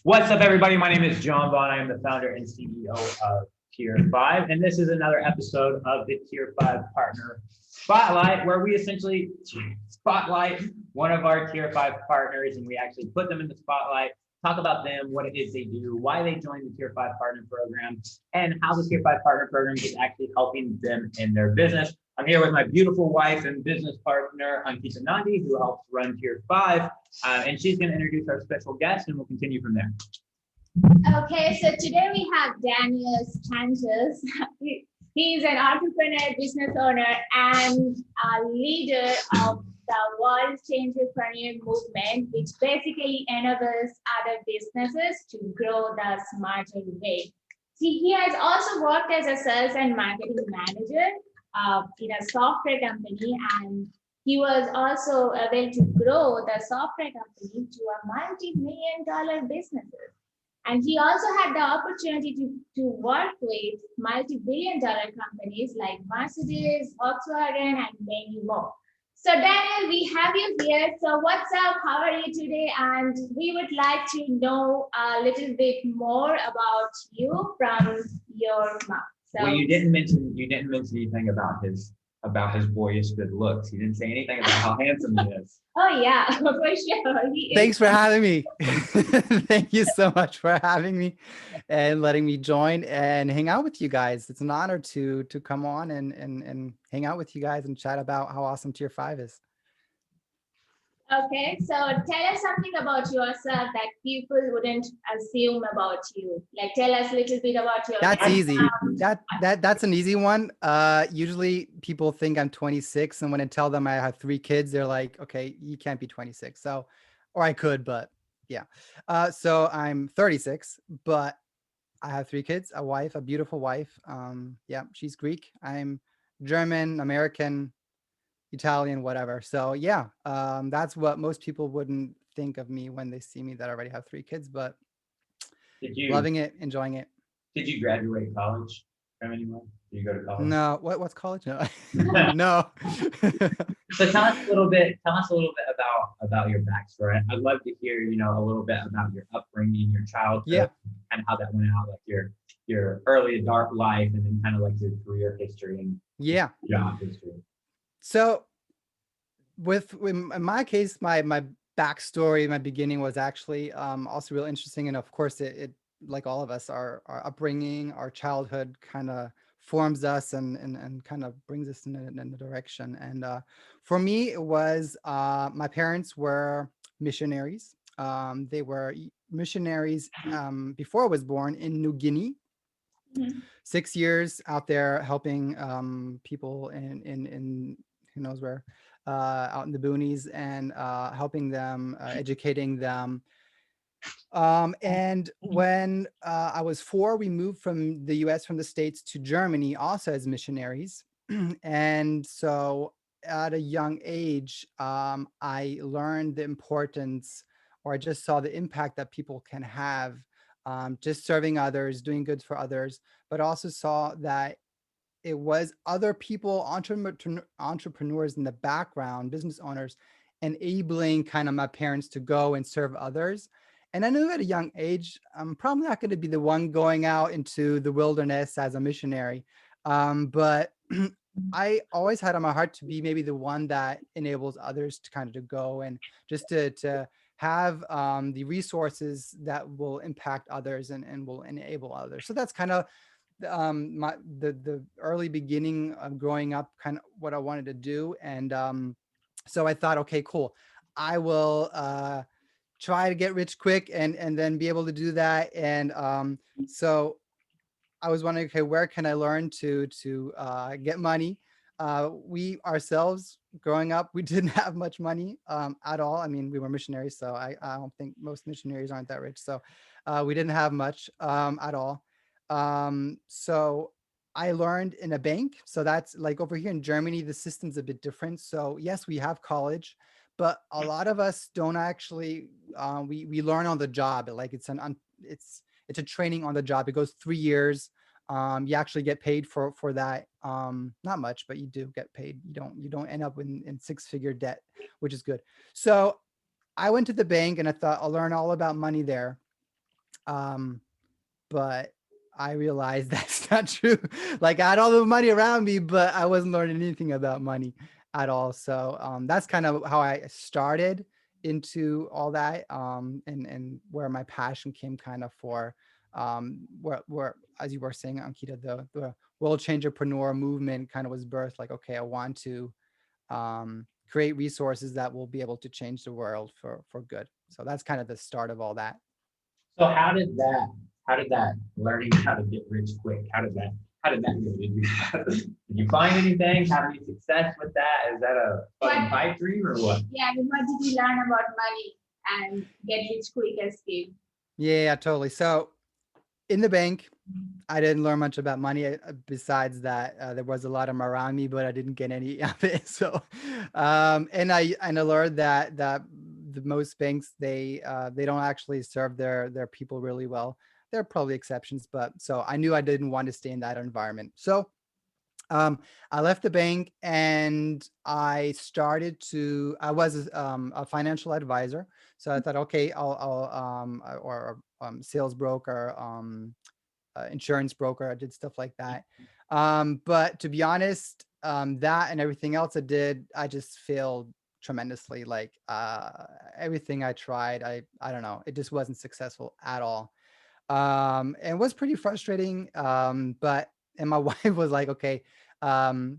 What's up, everybody? My name is John Vaughn. I am the founder and CEO of Tier5, and this is another episode of the Tier5 Partner Spotlight, where we essentially spotlight one of our Tier5 partners, and we actually put them in the spotlight, talk about them, what it is they do, why they joined the Tier5 Partner Program, and how the Tier5 Partner Program is actually helping them in their business. I'm here with my beautiful wife and business partner, Ankita Nandi, who helps run Tier5. And she's going to introduce our special guest, and we'll continue from there. Okay, so today we have Daniel Stanszus. He's an entrepreneur, business owner, and a leader of the World Changerpreneur movement, which basically enables other businesses to grow the smarter way. See, he has also worked as a sales and marketing manager in a software company, and he was also able to grow the software company to a multi-million-dollar business. And he also had the opportunity to work with multi-billion-dollar companies like Mercedes, Volkswagen, and many more. So Daniel, we have you here. So what's up? How are you today? And we would like to know a little bit more about you from your mouth. So, well, you didn't mention anything about his boyish good looks. You didn't say anything about how handsome he is. Oh yeah, for sure. Thanks for having me. Thank you so much for having me and letting me join and hang out with you guys. It's an honor to come on and hang out with you guys and chat about how awesome Tier5 is. Okay, so tell us something about yourself that people wouldn't assume about you. Like, tell us a little bit about your That's easy. That's an easy one. Usually people think I'm 26, and when I tell them I have 3 kids, they're like, okay, you can't be 26. So, or I could, but yeah. So I'm 36, but I have 3 kids, a wife, a beautiful wife. Yeah, she's Greek. I'm German, American, Italian, whatever. So yeah, that's what most people wouldn't think of me when they see me, that I already have 3 kids, but loving it, enjoying it. Did you graduate college from anywhere? Did you go to college? No. What's college? No. No. So tell us a little bit about your backstory. I'd love to hear, a little bit about your upbringing, your childhood, and how that went out, like your early adult life, and then kind of like your career history and job history. So in my case, my backstory, my beginning was actually also real interesting. And of course, it like all of us, our upbringing, our childhood kind of forms us and kind of brings us in a direction. And for me, it was my parents were missionaries. They were missionaries before I was born in New Guinea. 6 years out there helping people in who knows where, out in the boonies, and helping them, educating them. And when I was 4, we moved from the US, from the States, to Germany, also as missionaries. And so at a young age, I learned the importance, or I just saw the impact that people can have, just serving others, doing good for others, but also saw that it was other people, entrepreneurs in the background, business owners, enabling kind of my parents to go and serve others. And I knew at a young age, I'm probably not going to be the one going out into the wilderness as a missionary. But I always had on my heart to be maybe the one that enables others to kind of to go and just to have the resources that will impact others and will enable others. So that's kind of the early beginning of growing up, kind of what I wanted to do. And so I thought, okay, cool. I will try to get rich quick and then be able to do that. And so I was wondering, okay, where can I learn to get money? We ourselves, growing up, we didn't have much money at all. I mean, we were missionaries, so I don't think most missionaries aren't that rich. So we didn't have much at all. So I learned in a bank. So that's like over here in Germany, the system's a bit different. So yes, we have college, but a lot of us don't actually, we learn on the job. Like it's a training on the job. It goes 3 years. You actually get paid for that. Not much, but you do get paid. You don't end up in 6-figure debt, which is good. So I went to the bank and I thought I'll learn all about money there. But I realized that's not true. Like I had all the money around me, but I wasn't learning anything about money at all. So that's kind of how I started into all that, and where my passion came kind of for, where as you were saying, Ankita, the world changerpreneur movement kind of was birthed. Like, okay, I want to create resources that will be able to change the world for good. So that's kind of the start of all that. So how did that learning how to get rich quick, how did that go? Did you find anything? Have any success with that? Is that a fucking pipe dream or what? Yeah, but what did you learn about money and get rich quick escape? Yeah, totally. So in the bank, I didn't learn much about money besides that there was a lot of them around me, but I didn't get any of it. So, and I learned that the most banks they don't actually serve their people really well. There are probably exceptions, but so I knew I didn't want to stay in that environment. So I left the bank and I started to. I was a financial advisor, so I thought, okay, or sales broker. Insurance broker. I did stuff like that. But to be honest, that and everything else I did, I just failed tremendously. Like everything I tried, I don't know, it just wasn't successful at all. And it was pretty frustrating. But and my wife was like, okay,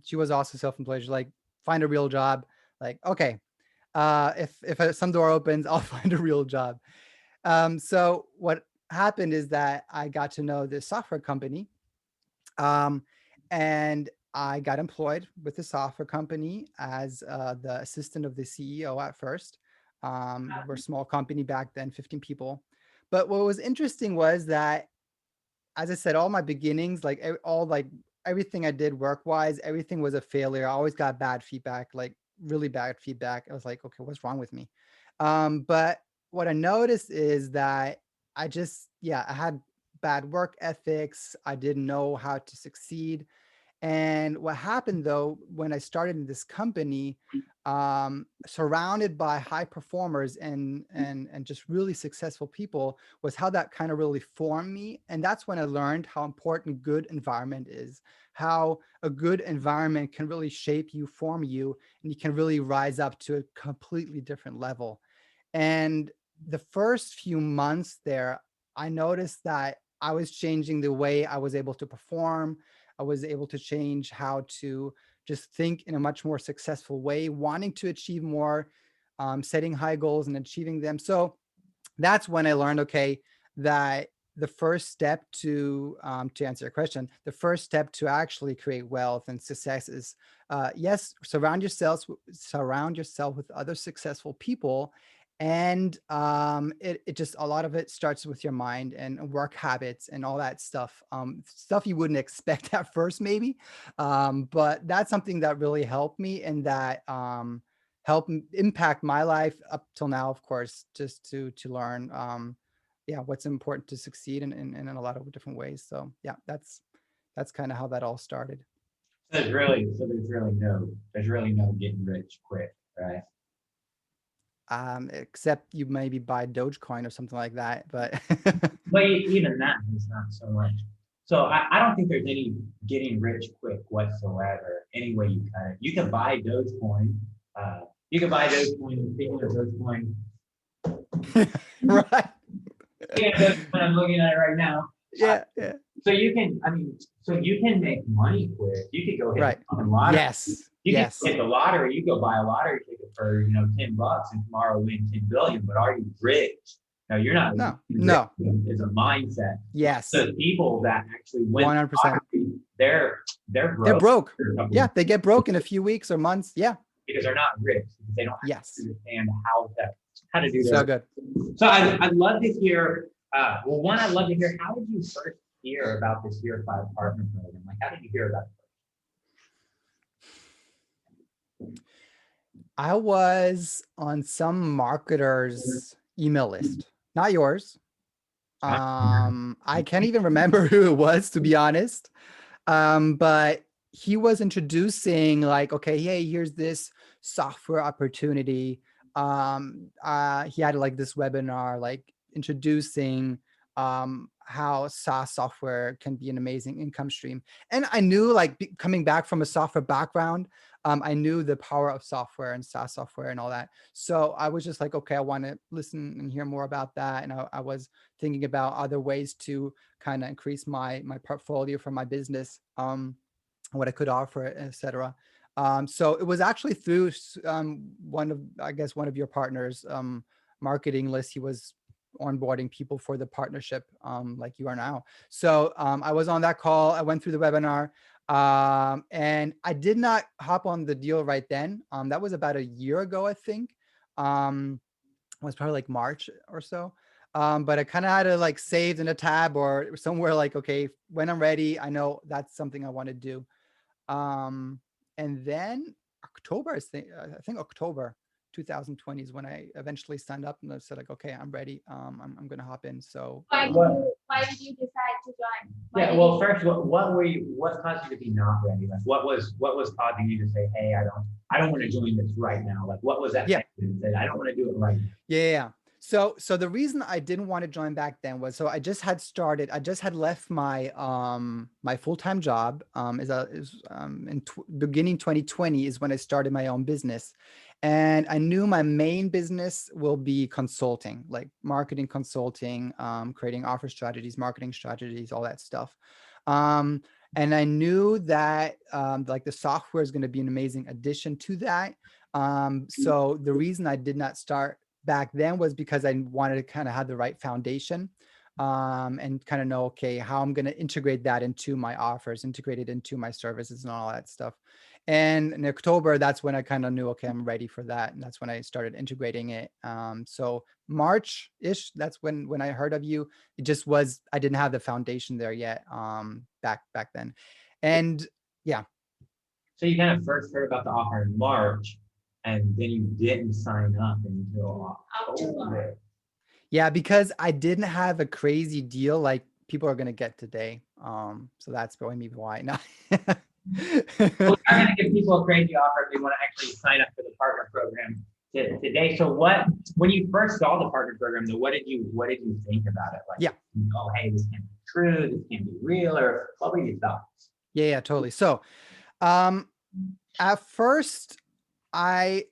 she was also self-employed. She's like, find a real job. Like, okay, if some door opens, I'll find a real job. So what happened is that I got to know this software company, um, and I got employed with the software company as the assistant of the CEO at first. We're a small company back then, 15 people. But what was interesting was that, as I said, all my beginnings, like all like everything I did work-wise, everything was a failure. I always got bad feedback, like really bad feedback. I was like, okay, what's wrong with me? But what I noticed is that yeah, I had bad work ethics. I didn't know how to succeed. And what happened though, when I started in this company, surrounded by high performers and just really successful people, was how that kind of really formed me. And that's when I learned how important good environment is, how a good environment can really shape you, form you, and you can really rise up to a completely different level. And the first few months there, I noticed that I was changing the way I was able to perform. I was able to change how to just think in a much more successful way, wanting to achieve more, setting high goals and achieving them. So that's when I learned, okay, that the first step to answer your question, the first step to actually create wealth and success is, yes, surround yourself with other successful people. And it just, a lot of it starts with your mind and work habits and all that stuff, stuff you wouldn't expect at first, maybe. But that's something that really helped me and that helped impact my life up till now, of course, just to learn, yeah, what's important to succeed in a lot of different ways. So yeah, that's kind of how that all started. There's really no getting rich quick, right? Except you maybe buy Dogecoin or something like that, but But even that is not so much. So I don't think there's any getting rich quick whatsoever. Any way you cut it, you can buy Dogecoin. You can buy Dogecoin. And speaking of Dogecoin, right. speaking of Dogecoin, I'm looking at it right now. Yeah, yeah. So you can, I mean, so you can make money quick. You could go hit Right. the fucking lottery. Yes. You Yes. can hit the lottery. You go buy a lottery ticket for $10 and tomorrow win 10 billion. But are you rich? No, you're not. No. Rich. No. It's a mindset. Yes. So the people that actually win 100%. lottery, they're broke. They're broke. for a couple Yeah, of they get broke in a few weeks or months. Yeah. because they're not rich. Because they don't Yes. understand how to do So that. good. So I'd love to hear. Well, one, I'd love to hear, how did you first hear about this Tier5 partner program? Like, how did you hear about it? I was on some marketer's email list, not yours. I can't even remember who it was, to be honest. But he was introducing like, okay, hey, here's this software opportunity. He had like this webinar, like introducing how SaaS software can be an amazing income stream. And I knew, like, coming back from a software background, I knew the power of software and SaaS software and all that. So I was just like, okay, I want to listen and hear more about that. And I was thinking about other ways to kind of increase my portfolio for my business, what I could offer, etc. So it was actually through one of your partners' marketing list. He was onboarding people for the partnership, like you are now. So I was on that call. I went through the webinar, and I did not hop on the deal right then. That was about a year ago, I think. It was probably like March or so. But I kind of had to like saved in a tab or somewhere, like, okay, when I'm ready, I know that's something I want to do. And then October, I think October 2020 is when I eventually signed up and I said, like, okay, I'm ready. I'm going to hop in. So Why did you decide to join? Yeah, well, first, what caused you to be not ready? Like, what was causing you to say, hey, I don't want to join this right now? Like, what was that? Yeah. That I don't want to do it right now. Yeah. So the reason I didn't want to join back then was, so I just had left my my full-time job in beginning 2020 is when I started my own business. And I knew my main business will be consulting, like marketing consulting, creating offer strategies, marketing strategies, all that stuff. And I knew that like the software is going to be an amazing addition to that. So the reason I did not start back then was because I wanted to kind of have the right foundation, and kind of know, okay, how I'm going to integrate that into my offers, integrate it into my services and all that stuff. And in October, that's when I kind of knew, okay, I'm ready for that. And that's when I started integrating it. So March-ish, that's when I heard of you. It just was, I didn't have the foundation there yet, back then. And yeah. So you kind of first heard about the offer in March, and then you didn't sign up until October. Yeah, because I didn't have a crazy deal like people are gonna get today. So that's probably maybe why. No. Well, I'm going to give people a crazy offer if they want to actually sign up for the partner program today. So when you first saw the partner program, though, what did you think about it? Like, Yeah. Oh, hey, this can't be true. This can't be real. Or what were your thoughts? Yeah, totally. So, at first, my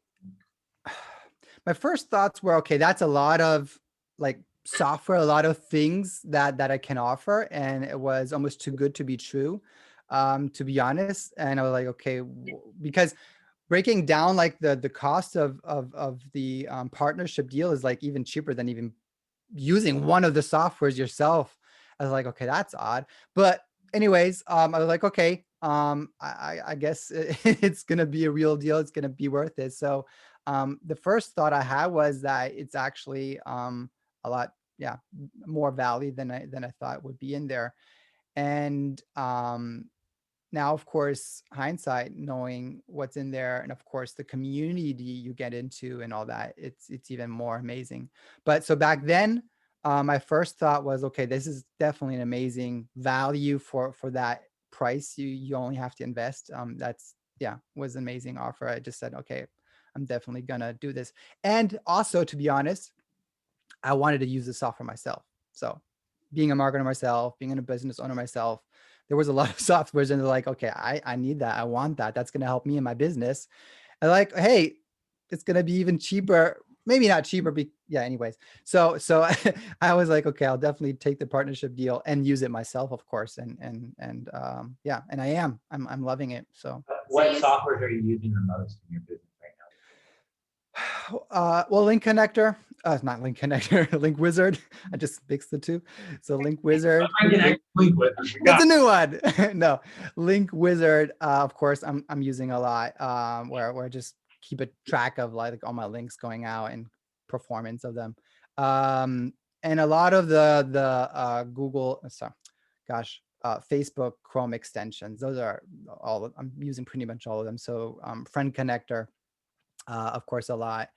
first thoughts were, okay, that's a lot of like software, a lot of things that I can offer, and it was almost too good to be true, to be honest. And I was like, okay, because breaking down like the cost of the partnership deal is like even cheaper than even using one of the softwares yourself. I was like, okay, that's odd. But anyways, I was like, okay, I guess it's gonna be a real deal. It's gonna be worth it. So the first thought I had was that it's actually a lot, yeah, more value than I thought would be in there. And now, of course, hindsight, knowing what's in there, and of course the community you get into and all that, it's even more amazing. But so back then, my first thought was, okay, this is definitely an amazing value for that price you only have to invest. That's, yeah, was an amazing offer. I just said, okay, I'm definitely gonna do this. And also, to be honest, I wanted to use the software myself. So being a marketer myself, being a business owner myself, there was a lot of softwares, and they're like, okay, I need that. I want that. That's going to help me in my business. And like, hey, it's going to be even cheaper. Maybe not cheaper. Yeah. Anyways. So I was like, okay, I'll definitely take the partnership deal and use it myself, of course. And yeah, and I'm loving it. So What softwares are you using the most in your business right now? well, Link Connector, not Link Connector, Link Wizard. I just mixed the two. So Link Wizard. That's a new one. No, Link Wizard. Of course, I'm using a lot. Where I just keep a track of like all my links going out and performance of them. And a lot of the Google, sorry, gosh, Facebook Chrome extensions. Those are I'm using pretty much all of them. So Friend Connector, of course, a lot.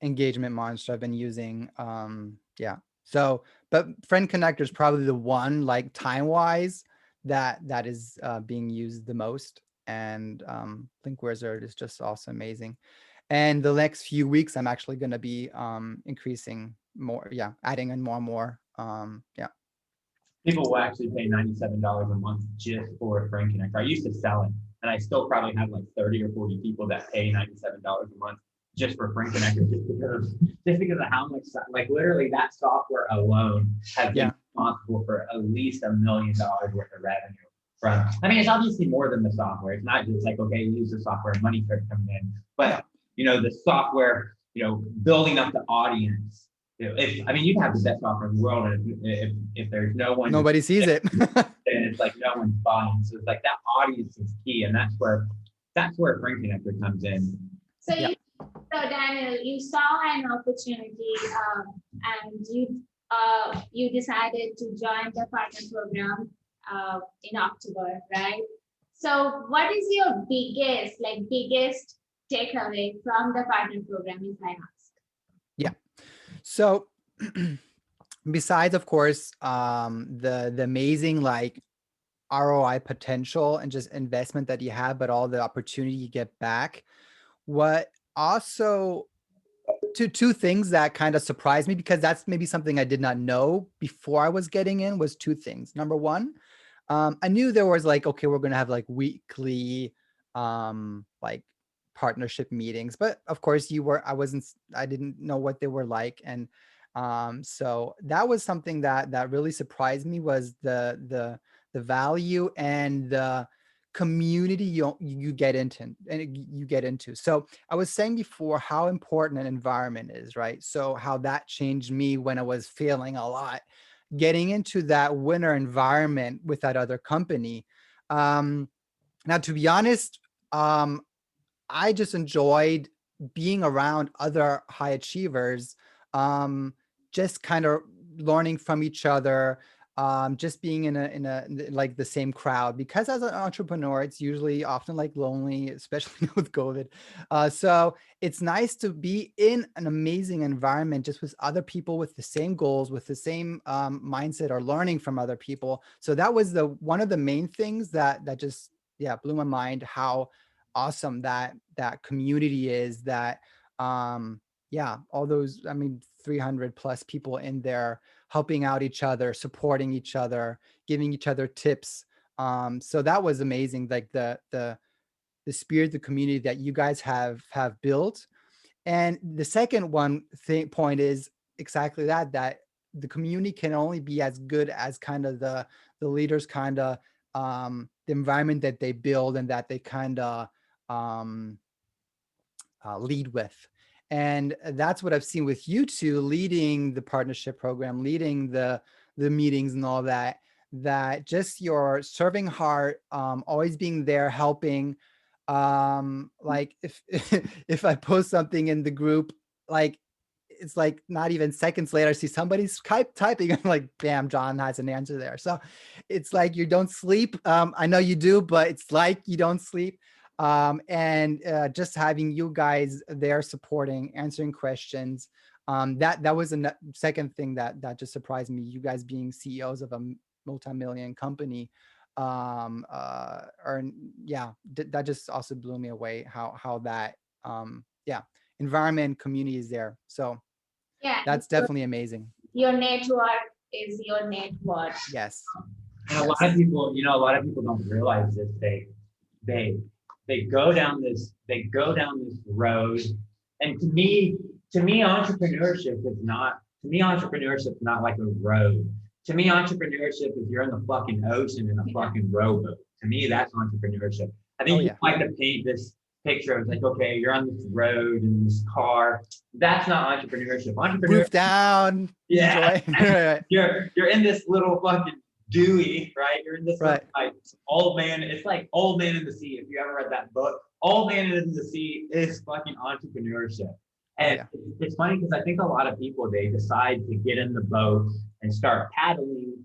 Engagement Monster I've been using. Yeah. So, but Friend Connector is probably the one, like time wise, that is being used the most. And Link Wizard is just also amazing. And the next few weeks, I'm actually going to be increasing more, yeah, adding in more and more. Yeah. People will actually pay $97 a month just for a frame connector. I used to sell it, and I still probably have like 30 or 40 people that pay $97 a month just for frame connectors, just because of how much, like literally that software alone has been Yeah. responsible for at least $1 million worth of revenue. From, I mean, it's obviously more than the software. It's not just like, okay, use the software, money starts coming in, but you know, the software, you know, building up the audience. You know, if I mean, you have the best software in the world, and if there's no one, Nobody sees it. then it's like no one's buying. So it's like that audience is key, and that's where Frame Connector comes in. So Yeah. so Daniel, you saw an opportunity, and you decided to join the partner program in October, right? So what is your biggest takeaway from the partner program, if I ask? Yeah. So besides, of course, the amazing like ROI potential and just investment that you have, but all the opportunity you get back, what also two things that kind of surprised me, because that's maybe something I did not know before I was getting in, was two things. Number one, I knew there was like, okay, we're going to have like weekly, like partnership meetings, but of course I didn't know what they were like. And, so that was something that really surprised me, was the value and the community you get into. So I was saying before how important an environment is, right? So how that changed me when I was failing a lot, getting into that winner environment with that other company. Now, to be honest, I just enjoyed being around other high achievers, just kind of learning from each other, just being in like the same crowd, because as an entrepreneur, it's usually often like lonely, especially with COVID. So it's nice to be in an amazing environment just with other people with the same goals, with the same mindset, or learning from other people. So that was one of the main things that just, yeah, blew my mind, how awesome that community is, that yeah, all those, I mean, 300 plus people in there helping out each other, supporting each other, giving each other tips. So that was amazing, like the spirit, the community that you guys have built. And the second point is exactly that the community can only be as good as kind of the leaders, kind of the environment that they build and that they kind of um, lead with. And that's what I've seen with you two, leading the partnership program, leading the meetings and all that, that just your serving heart, always being there, helping. Like if if I post something in the group, like it's like not even seconds later, I see somebody's typing, I'm like, bam, John has an answer there. So it's like you don't sleep. I know you do, but it's like you don't sleep. And just having you guys there supporting, answering questions. That was a second thing that just surprised me. You guys being CEOs of a multi-million company, or yeah, that just also blew me away, how that yeah, environment, community is there. So Yeah, that's definitely amazing. your network is your net worth. Yes. And a lot of people, you know, a lot of people don't realize this. They go down this road. And to me, entrepreneurship is not, like a road. To me, entrepreneurship is you're in the fucking ocean in a fucking rowboat. To me, that's entrepreneurship. I think you like to paint this picture of like, okay, you're on this road in this car. That's not entrepreneurship. Roof down. Yeah. Enjoy. You're in this little fucking Dewey, right? You're in this like old man. It's like Old Man in the Sea. If you ever read that book, Old Man in the Sea is fucking entrepreneurship. And it's funny because I think a lot of people, they decide to get in the boat and start paddling,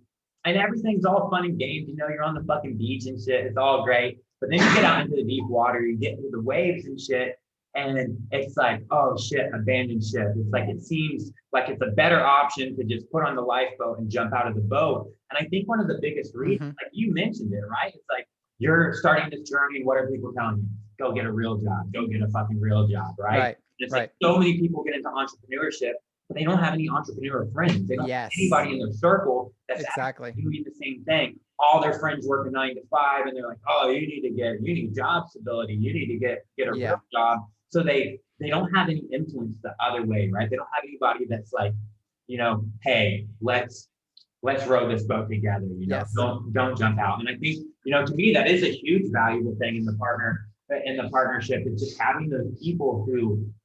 and everything's all fun and games. You know, you're on the fucking beach and shit. It's all great. But then you get out into the deep water, you get into the waves and shit, and it's like, oh shit, abandoned ship. It's like, it seems like it's a better option to just put on the lifeboat and jump out of the boat. And I think one of the biggest reasons, like you mentioned it, right? It's like, you're starting this journey, what are people telling you? Go get a real job, go get a fucking real job, right? It's like so many people get into entrepreneurship but they don't have any entrepreneur friends. They don't have Yes, anybody in their circle that's exactly. actually doing the same thing. All their friends work a 9 to 5, and they're like, "Oh, you need job stability. You need to get a Yeah, real job." So they don't have any influence the other way, right? They don't have anybody that's like, hey, let's row this boat together. yes, Don't jump out. And I think, to me, that is a huge valuable thing in the partnership. It's just having those people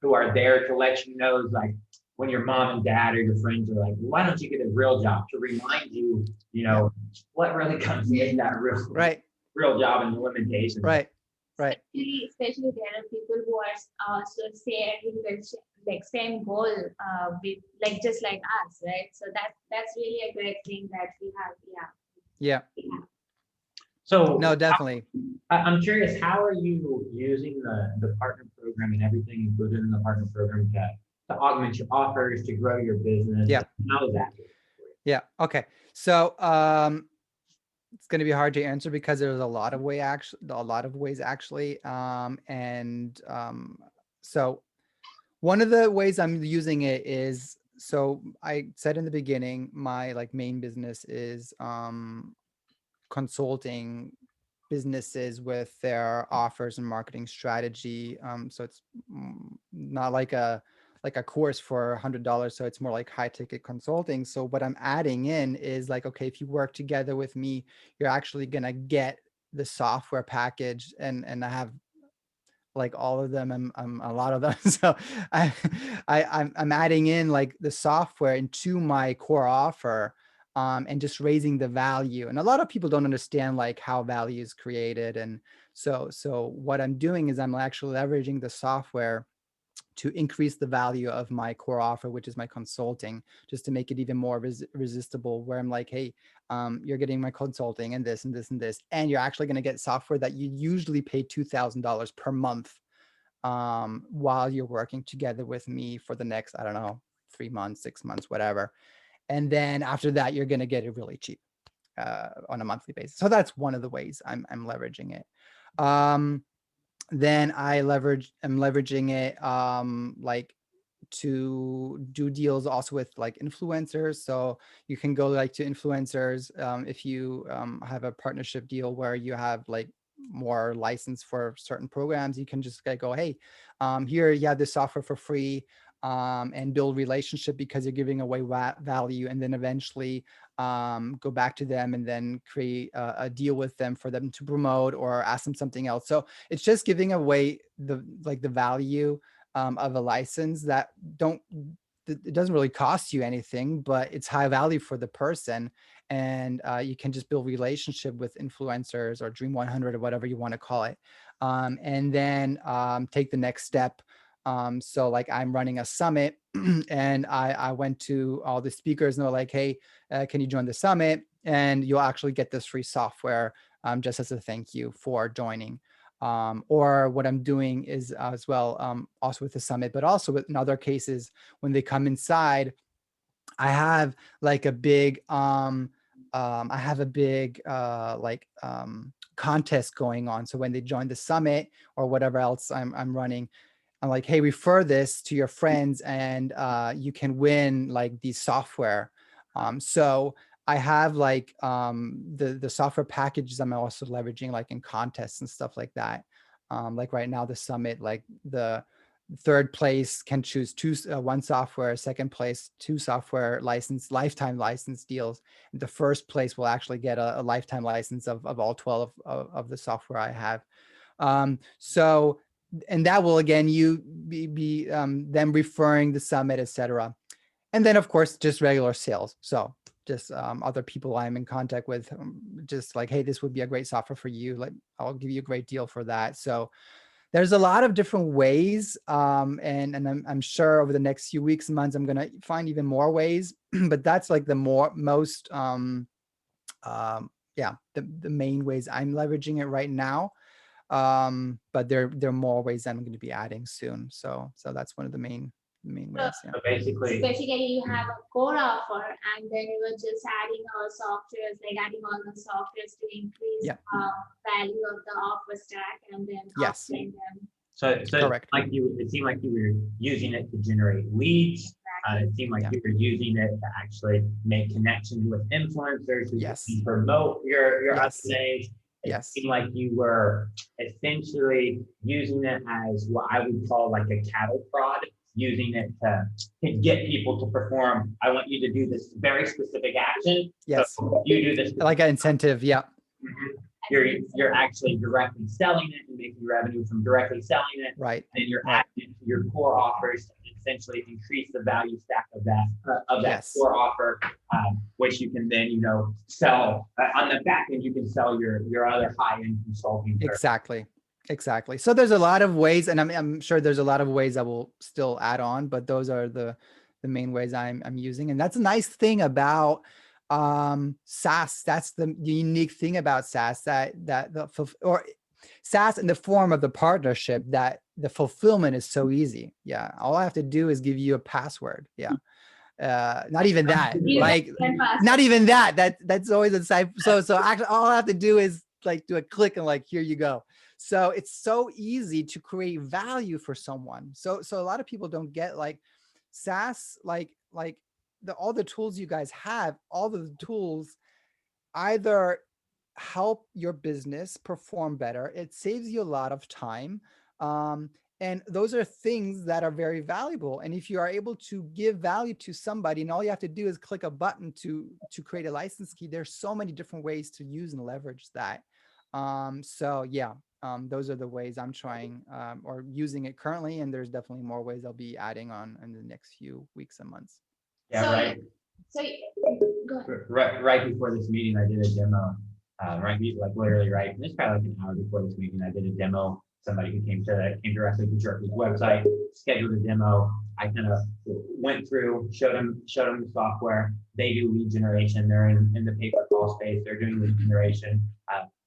who are there to let you know, like when your mom and dad or your friends are like, why don't you get a real job, to remind you, yeah, what really comes in that right, real job and the limitations. right, right. Especially there are people who are so sharing the like same goal with like just like us, right? So that's really a great thing that we have. Yeah, Yeah. So no, definitely. I'm curious, how are you using the partner program and everything included in the partner program to augment your offers, to grow your business? Yeah. How is that? Yeah. Okay. So it's going to be hard to answer because there's a lot of ways actually. So one of the ways I'm using it is, so I said in the beginning, my like main business is consulting businesses with their offers and marketing strategy. So it's not like a course for $100. So it's more like high ticket consulting. So what I'm adding in is like, okay, if you work together with me, you're actually gonna get the software package, and I have like all of them. I'm a lot of them. So I'm adding in like the software into my core offer, and just raising the value. And a lot of people don't understand like how value is created. And so what I'm doing is I'm actually leveraging the software to increase the value of my core offer, which is my consulting, just to make it even more resistible, where I'm like, hey, you're getting my consulting and this and this and this, and you're actually going to get software that you usually pay $2,000 per month, while you're working together with me for the next, I don't know, 3 months, 6 months, whatever. And then after that, you're going to get it really cheap, on a monthly basis. So that's one of the ways I'm leveraging it. Then I'm leveraging it, like to do deals also with like influencers. So you can go like to influencers, if you have a partnership deal where you have like more license for certain programs, you can just like go, hey, here you have this software for free, and build relationship because you're giving away value, and then eventually go back to them and then create a deal with them for them to promote or ask them something else. So it's just giving away the value of a license that it doesn't really cost you anything, but it's high value for the person. And you can just build relationship with influencers or Dream 100 or whatever you want to call it. And then take the next step. So like I'm running a summit and I went to all the speakers and they're like, hey, can you join the summit? And you'll actually get this free software, just as a thank you for joining. Or what I'm doing is as well, also with the summit, but also in other cases, when they come inside, I have like a big, contest going on. So when they join the summit or whatever else I'm running, I'm like, hey, refer this to your friends and you can win like these software. So I have like the software packages I'm also leveraging like in contests and stuff like that. Like right now, the summit, like the third place can choose one software, second place, 2 software lifetime license deals. The first place will actually get a lifetime license of all 12 of the software I have. So, and that will again, you be them referring the summit, etc. And then of course, just regular sales. So just other people I'm in contact with, just like, hey, this would be a great software for you. Like, I'll give you a great deal for that. So there's a lot of different ways. And I'm sure over the next few weeks and months, I'm going to find even more ways, but that's like the most, the main ways I'm leveraging it right now. But there are more ways I'm going to be adding soon. So that's one of the main ways. Yeah. So basically, You have a core offer, and then you were just adding all softwares, like adding all the softwares to increase Yeah. value of the offer stack, and then Yes. upselling them. so Correct. it seemed like you were using it to generate leads, It seemed like you were using it to actually make connections with influencers who Yes. can promote your other Yes. things. It Yes. seemed like you were essentially using it as what I would call like a cattle prod, using it to get people to perform. I want you to do this very specific action. Yes. So you do this. Like an incentive. Yeah. Mhm. You're actually directly selling it and making revenue from directly selling it. Right. And you're Right. adding to your core offers to essentially increase the value stack of that Yes. core offer, which you can then sell on the back end. You can sell your other high end consulting service. Exactly. Exactly. So there's a lot of ways, and I'm sure there's a lot of ways I will still add on, but those are the main ways I'm using. And that's a nice thing about SaaS. That's the unique thing about SaaS, that or SaaS in the form of the partnership, that the fulfillment is so easy. Yeah. All I have to do is give you a password. Yeah. Not even that, like not even that, that's always a side. So actually all I have to do is like do a click and like, here you go. So it's so easy to create value for someone. So a lot of people don't get like SaaS, like all the tools you guys have, all the tools either help your business perform better. It saves you a lot of time. And those are things that are very valuable. And if you are able to give value to somebody, and all you have to do is click a button to create a license key, there's so many different ways to use and leverage that. So yeah, those are the ways I'm trying or using it currently. And there's definitely more ways I'll be adding on in the next few weeks and months. Yeah, So, right. So go ahead. Right before this meeting, I did a demo. Literally right. This probably like an hour before this meeting, I did a demo. Somebody who came directly to Jerky's website, scheduled a demo. I kind of went through, showed them the software. They do lead generation. They're in the pay-per-call space. They're doing lead generation.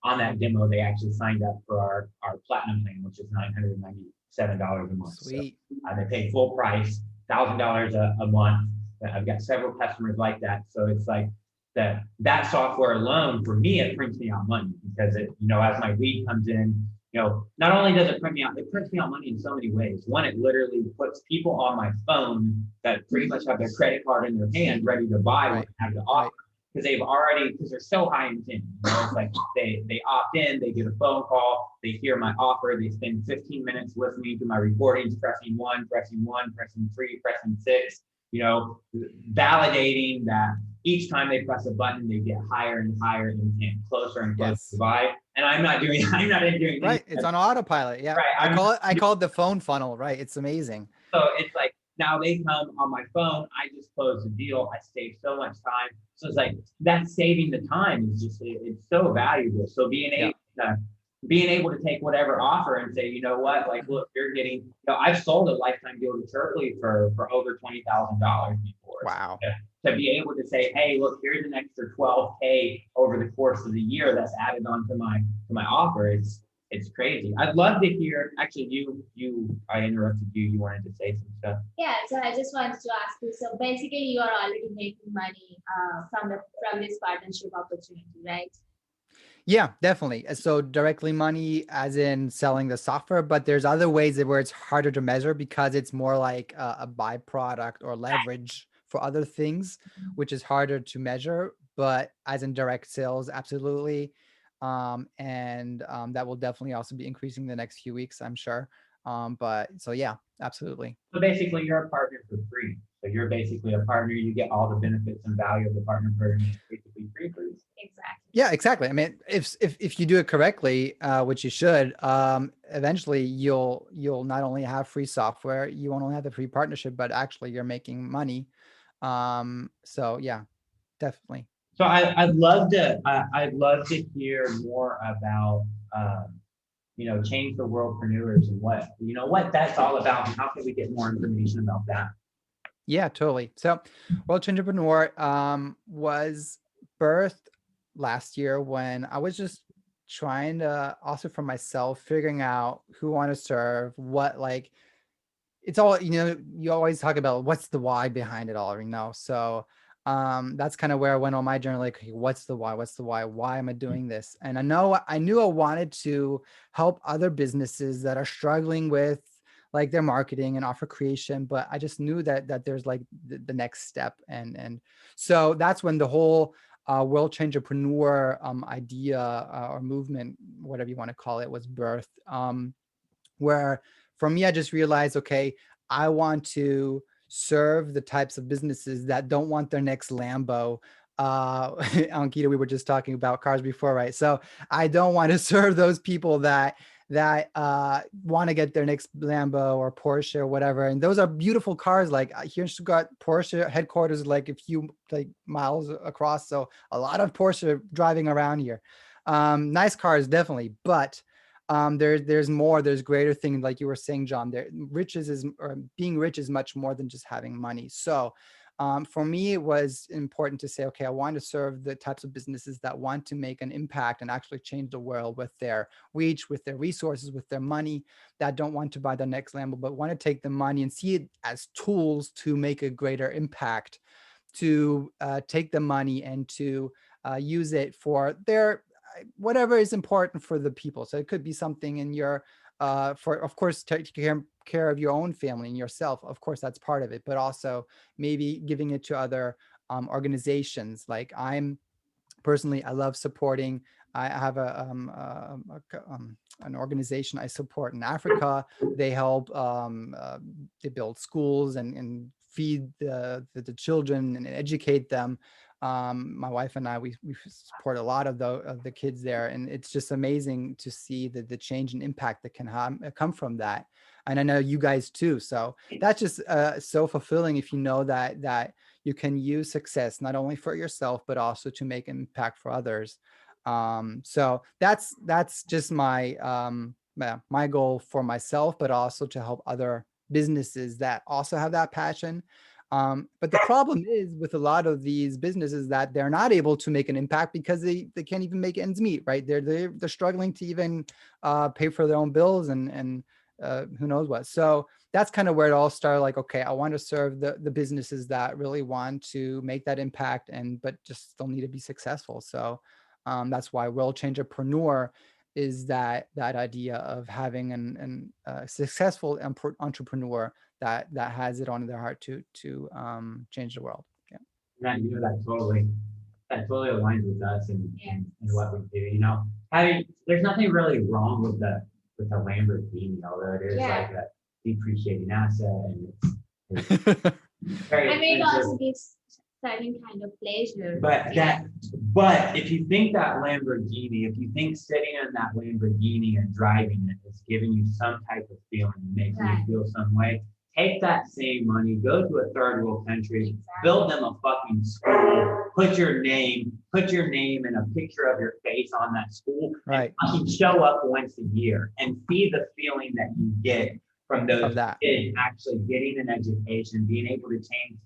On that demo, they actually signed up for our platinum plan, which is $997 a month. Sweet. So, they paid full price, $1,000 a month. I've got several customers like that. So it's like that software alone, for me, it prints me out money, because it, as my lead comes in, not only does it print me out, it prints me out money in so many ways. One, it literally puts people on my phone that pretty much have their credit card in their hand, ready to buy what I have to offer. Because they're so high intent. It's like they opt in, they get a phone call, they hear my offer, they spend 15 minutes listening to my recordings, pressing 1, pressing 3, pressing 6, validating that each time they press a button, they get higher and higher intent, closer and closer to buy. And I'm not doing right. It's on autopilot. Yeah. Right. I call it the phone funnel. Right. It's amazing. So it's like, now they come on my phone, I just closed the deal, I saved so much time. So it's like that saving the time is just, it's so valuable. So being able to take whatever offer and say, like, look, you're getting, I've sold a lifetime deal to Turtley for over $20,000 before. Wow. So to be able to say, hey, look, here's an extra $12K over the course of the year that's added on to my offer. It's crazy. I'd love to hear, actually, I interrupted you. You wanted to say some stuff. Yeah, so I just wanted to ask you, so basically you are already making money from this partnership opportunity, right? Yeah, definitely. So directly money as in selling the software, but there's other ways where it's harder to measure, because it's more like a byproduct or leverage for other things, which is harder to measure. But as in direct sales, absolutely. That will definitely also be increasing the next few weeks, I'm sure. But so yeah, absolutely. So basically you're a partner for free. So you're basically a partner, you get all the benefits and value of the partner program, basically free for you. Exactly. Yeah, exactly. I mean, if you do it correctly, which you should, eventually you'll not only have free software, you won't only have the free partnership, but actually you're making money. So yeah, definitely. So I'd love to hear more about change the worldpreneurs and what that's all about, and how can we get more information about that? Yeah, totally. So World Entrepreneur was birthed last year when I was just trying to, also for myself, figuring out who I want to serve, what, like, it's all, you always talk about what's the why behind it all, so that's kind of where I went on my journey, like, okay, what's the why am I doing this? And I knew I wanted to help other businesses that are struggling with like their marketing and offer creation, but I just knew that there's like the next step. And so that's when the whole world changerpreneur idea or movement, whatever you want to call it, was birthed. Where for me, I just realized, okay, I want to serve the types of businesses that don't want their next Lambo. Ankita, we were just talking about cars before, right? So I don't want to serve those people that want to get their next Lambo or Porsche or whatever. And those are beautiful cars. Like here in Stuttgart, Porsche headquarters is like a few like miles across. So a lot of Porsche driving around here. Nice cars, definitely. But there's more, there's greater things, like you were saying, John. There, being rich is much more than just having money. So for me, it was important to say, okay, I want to serve the types of businesses that want to make an impact and actually change the world with their reach, with their resources, with their money, that don't want to buy the next Lambo, but want to take the money and see it as tools to make a greater impact, to take the money and to use it for their whatever is important for the people. So it could be something in your for, of course, taking care of your own family and yourself. Of course, that's part of it, but also maybe giving it to other organizations. Like I'm personally, I love supporting. I have an organization I support in Africa. They help, they build schools and feed the children and educate them. My wife and I, we support a lot of the kids there, and it's just amazing to see the change and impact that can come from that. And I know you guys too. So that's just so fulfilling if you know that you can use success not only for yourself, but also to make an impact for others. So that's just my goal for myself, but also to help other businesses that also have that passion. But the problem is with a lot of these businesses that they're not able to make an impact because they can't even make ends meet, right? They're struggling to even pay for their own bills and who knows what. So that's kind of where it all started. Like, okay, I want to serve the businesses that really want to make that impact but just still need to be successful. So that's why World Changerpreneur is that idea of having an successful entrepreneur that has it on their heart to change the world. Yeah. That totally aligns with us and what we do. There's nothing really wrong with the Lamborghini, although it is like a depreciating asset and it's very I mean, it expensive. also gives certain kind of pleasure. But if you think that Lamborghini, if you think sitting in that Lamborghini and driving it is giving you some type of feeling, making you feel some way, take that same money, go to a third world country, build them a fucking school, put your name and a picture of your face on that school, right? And show up once a year and see the feeling that you get from those kids actually getting an education, being able to change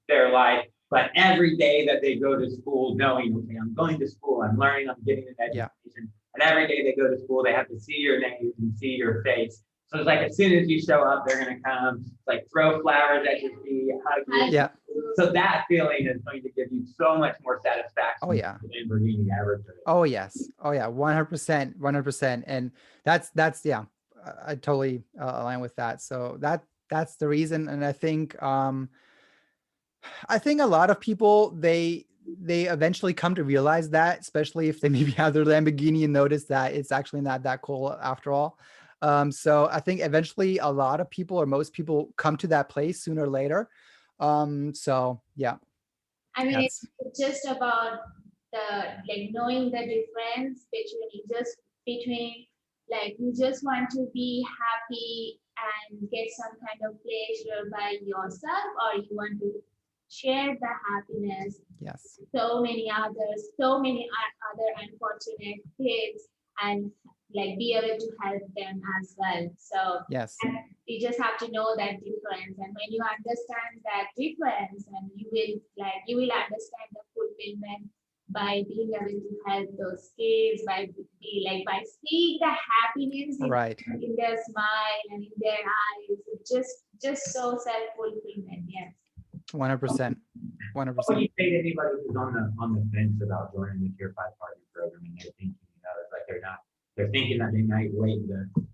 their life. But every day that they go to school, knowing, okay, I'm going to school, I'm learning, I'm getting an education. And every day they go to school, they have to see your name and see your face. So it's like as soon as you show up, they're gonna come, like throw flowers at your feet, hug you. Yeah. So that feeling is going to give you so much more satisfaction. Oh yeah. Than Lamborghini ever could. Oh yes. Oh yeah. 100%. 100%. And that's yeah. I totally align with that. So that's the reason. And I think a lot of people they eventually come to realize that, especially if they maybe have their Lamborghini and notice that it's actually not that cool after all. So I think eventually a lot of people or most people come to that place sooner or later. So yeah. I mean, it's just about knowing the difference between like you just want to be happy and get some kind of pleasure by yourself, or you want to share the happiness. Yes. So many other unfortunate kids, and like be able to help them as well. So yes, you just have to know that difference, and when you understand that difference, and you will understand the fulfillment by being able to help those kids, by seeing the happiness in their smile and in their eyes. It's just so self-fulfillment. Yes. 100%. 100%. What do you say to anybody who's on the fence about joining the Tier 5 partner program and they're thinking, it's like they're not they're thinking that they might wait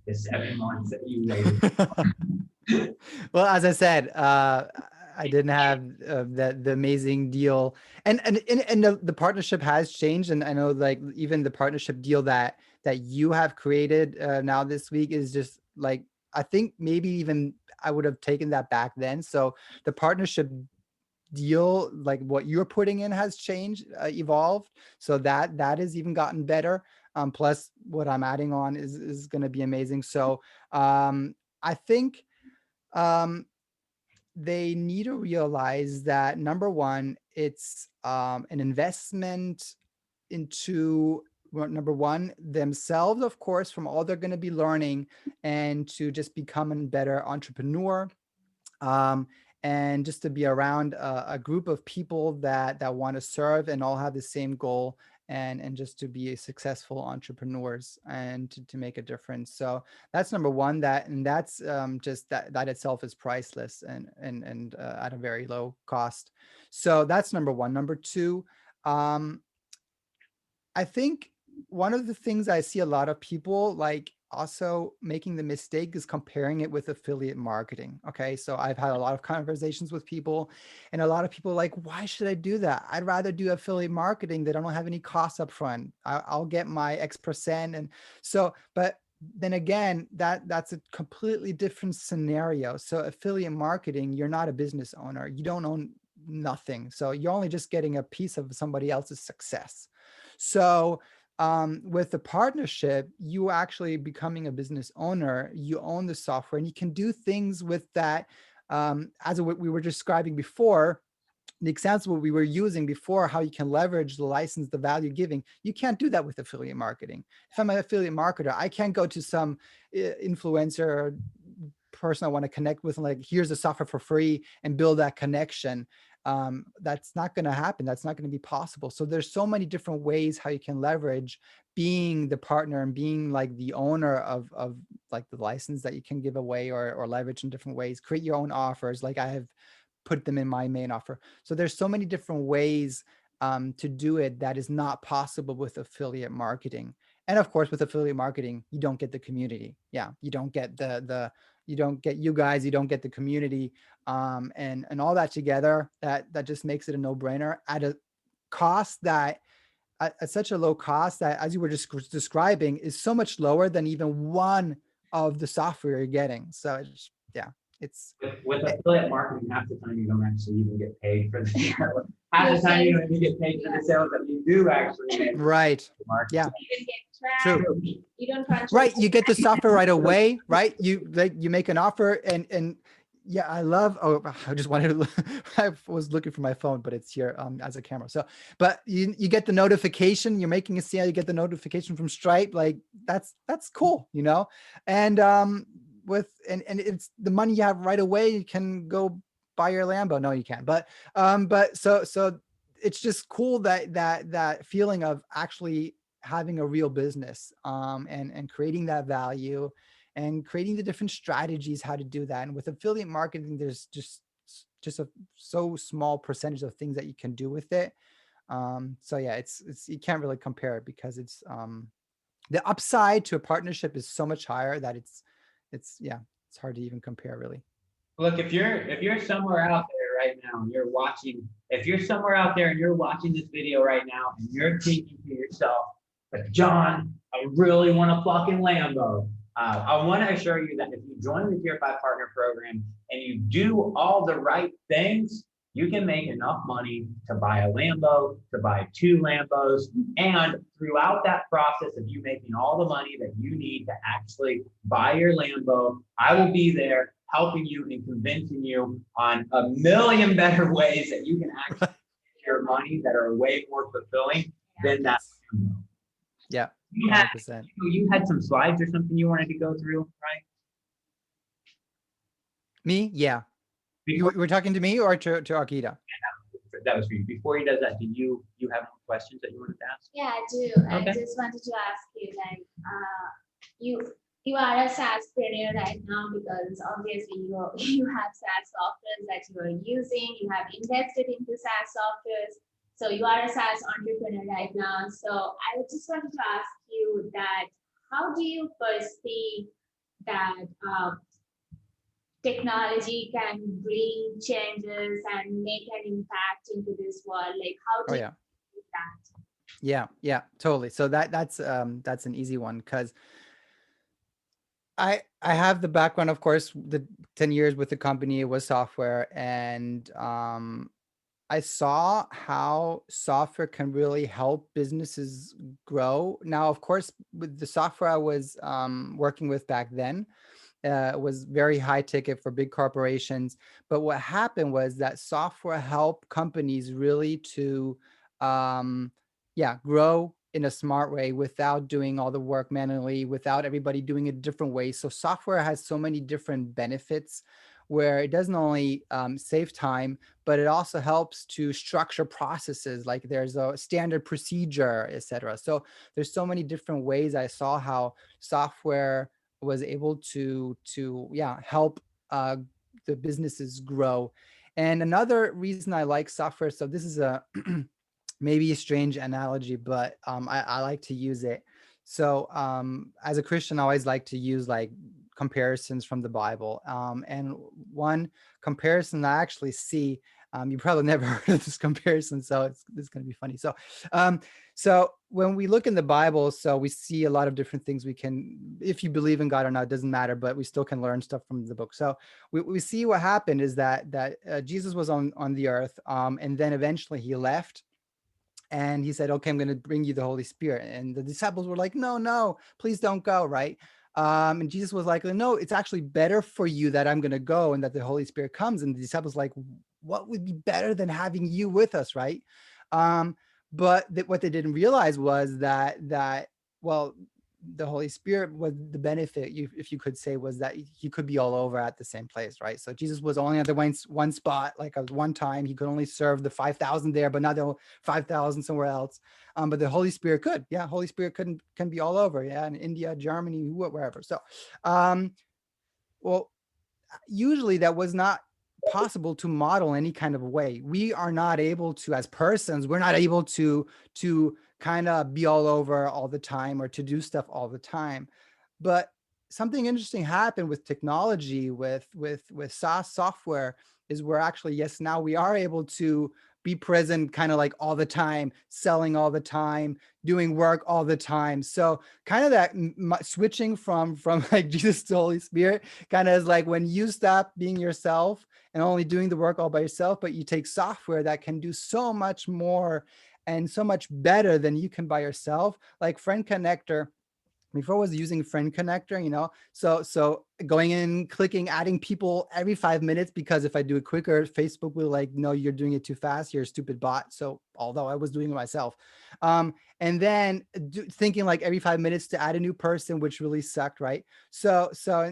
the 7 months that you waited. Well, as I said, I didn't have the amazing deal, and the partnership has changed, and I know like even the partnership deal that you have created now this week is just like, I think maybe even I would have taken that back then. So the partnership deal, like what you're putting in, has changed, evolved, so that has even gotten better. Plus what I'm adding on is going to be amazing. So I think they need to realize that, number one, it's an investment into, well, number one, themselves, of course, from all they're going to be learning, and to just become a better entrepreneur, um, and just to be around a group of people that want to serve and all have the same goal, and just to be successful entrepreneurs, and to make a difference. So that's number one. That's just that itself is priceless, and at a very low cost. So that's number one. Number two, I think one of the things I see a lot of people like also making the mistake is comparing it with affiliate marketing. Okay. So I've had a lot of conversations with people, and a lot of people are like, why should I do that? I'd rather do affiliate marketing that I don't have any costs up front. I'll get my X%. And so, but then again, that's a completely different scenario. So affiliate marketing, you're not a business owner. You don't own nothing. So you're only just getting a piece of somebody else's success. So with the partnership, you actually becoming a business owner, you own the software, and you can do things with that. As we were describing before, the example we were using before, how you can leverage the license, the value giving, you can't do that with affiliate marketing. If I'm an affiliate marketer, I can't go to some influencer person I want to connect with and like, here's the software for free, and build that connection. That's not going to happen. That's not going to be possible. So there's so many different ways how you can leverage being the partner and being like the owner of like the license that you can give away, or leverage in different ways, create your own offers. Like I have put them in my main offer. So there's so many different ways to do it that is not possible with affiliate marketing. And of course, with affiliate marketing, you don't get the community. Yeah, you don't get you don't get you guys, you don't get the community, and all that together. That just makes it a no-brainer at a cost that at such a low cost that, as you were just describing, is so much lower than even one of the software you're getting. So it's, yeah, it's With affiliate marketing, half the time you don't actually even get paid for the sales. Half the time you don't even get paid for the sales that you do actually make. right. Yeah. You don't get True. tracked. You don't control. Right. You get the software right away, right? You make an offer, and yeah, I love, oh, I just wanted to, I was looking for my phone, but it's here as a camera. So, but you get the notification, you're making a sale, you get the notification from Stripe. Like that's cool, you know? And and it's the money you have right away. You can go buy your Lambo. No, you can't. But so it's just cool that feeling of actually having a real business, and creating that value, and creating the different strategies how to do that. And with affiliate marketing, there's just a so small percentage of things that you can do with it. So yeah, it's you can't really compare it, because it's the upside to a partnership is so much higher that it's yeah, it's hard to even compare, really. Look, if you're somewhere out there right now and you're watching, if you're somewhere out there and you're watching this video right now and you're thinking to yourself, but John, I really want a fucking Lambo. I want to assure you that if you join the Tier 5 Partner Program and you do all the right things, you can make enough money to buy a Lambo, to buy 2 Lambos, and throughout that process of you making all the money that you need to actually buy your Lambo, I will be there helping you and convincing you on a million better ways that you can actually make your money that are way more fulfilling than that Lambo. Yeah, You had, 100%. you had some slides or something you wanted to go through, right? Me? Yeah. You Before, were talking to me or to Akita? that was for you. Before he does that, do you have any questions that you wanted to ask? Yeah, I do. Okay. I just wanted to ask you, like, you are a SaaSpreneur right now, because obviously you have SaaS softwares that you are using. You have invested into SaaS softwares, so you are a SaaS entrepreneur right now. So I just wanted to ask you that how do you foresee that technology can bring changes and make an impact into this world? Like, how Oh do you yeah. do that? Yeah, totally. So that's an easy one because I have the background, of course, the 10 years with the company, it was software, and I saw how software can really help businesses grow. Now, of course, with the software I was working with back then, was very high ticket for big corporations. But what happened was that software helped companies really to, um, yeah, grow in a smart way without doing all the work manually, without everybody doing it different ways. So software has so many different benefits where it doesn't only save time, but it also helps to structure processes. Like there's a standard procedure, etc. So there's so many different ways I saw how software was able to yeah, help uh, the businesses grow. And another reason I like software, so this is a maybe a strange analogy, but I like to use it. So as a Christian, I always like to use like comparisons from the Bible. And one comparison I actually see, you probably never heard of this comparison, so it's going to be funny. Um, so when we look in the Bible, so we see a lot of different things we can, if you believe in God or not, it doesn't matter, but we still can learn stuff from the book. So we see what happened is that Jesus was on the earth, and then eventually he left and he said, okay, I'm going to bring you the Holy Spirit. And the disciples were like, no, please don't go. Right. And Jesus was like, no, it's actually better for you that I'm going to go and that the Holy Spirit comes. And the disciples like, what would be better than having you with us? Right. Um, but what they didn't realize was that, well, the Holy Spirit was the benefit, if you could say, was that he could be all over at the same place, right? So Jesus was only at the one spot, like at one time. He could only serve the 5,000 there, but not the 5,000 somewhere else. But the Holy Spirit could, yeah, Holy Spirit can be all over, yeah, in India, Germany, wherever. So, well, usually that was not possible to model any kind of way. We are not able to, as persons, we're not able to kind of be all over all the time or to do stuff all the time. But something interesting happened with technology, with SaaS software, is where actually, yes, now we are able to be present kind of like all the time, selling all the time, doing work all the time. So kind of that switching from like Jesus to Holy Spirit kind of is like when you stop being yourself and only doing the work all by yourself, but you take software that can do so much more and so much better than you can by yourself, like Friend Connector. Before I was using Friend Connector, so going in, clicking, adding people every 5 minutes, because if I do it quicker, Facebook will like, no, you're doing it too fast, you're a stupid bot. So although I was doing it myself, and then thinking like every 5 minutes to add a new person, which really sucked, right? So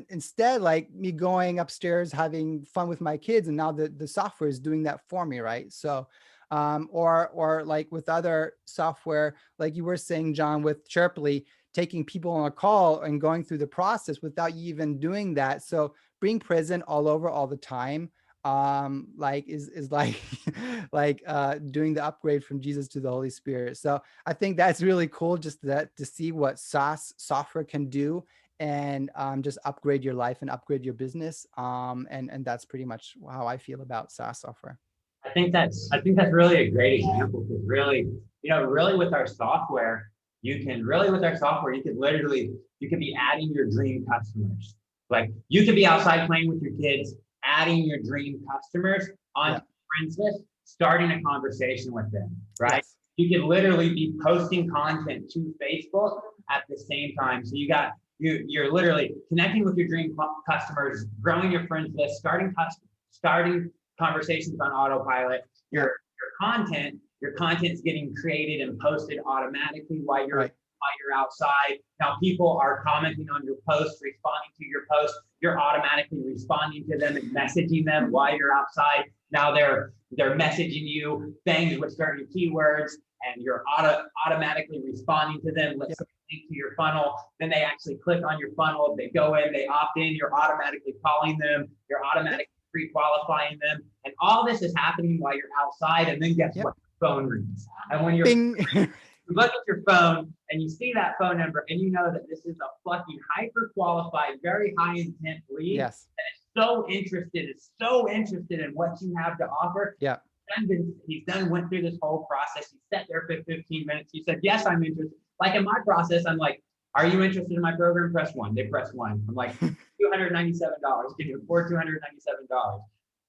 instead, like me going upstairs, having fun with my kids, and now the software is doing that for me, right? So or like with other software, like you were saying, John, with Chirply, taking people on a call and going through the process without you even doing that. So being present all over all the time, like is like like doing the upgrade from Jesus to the Holy Spirit. So I think that's really cool, just that to see what SaaS software can do, and just upgrade your life and upgrade your business. And that's pretty much how I feel about SaaS software. I think that's really a great example, because really, really with our software, you could literally, you could be adding your dream customers. Like you could be outside playing with your kids, adding your dream customers on Yeah. friends list, starting a conversation with them, right? Yes. You could literally be posting content to Facebook at the same time. So you're literally connecting with your dream customers, growing your friends list, starting conversations on autopilot. Your content's getting created and posted automatically while you're Right. outside. Now people are commenting on your posts, responding to your posts. You're automatically responding to them and messaging them while you're outside. Now they're messaging you things with certain keywords, and you're automatically responding to them. Let's link to your funnel. Then they actually click on your funnel. They go in, they opt in. You're automatically calling them. You're automatically pre-qualifying them, and all this is happening while you're outside. And then guess what? Phone rings. And when you're Bing. You look at your phone and you see that phone number and you know that this is a fucking hyper qualified, very high intent lead. Yes. Is so interested in what you have to offer. Yeah. He's went through this whole process. He sat there for 15 minutes. He said, yes, I'm interested. Like in my process, I'm like, are you interested in my program? Press 1. They press 1. I'm like, $297. Can you afford $297?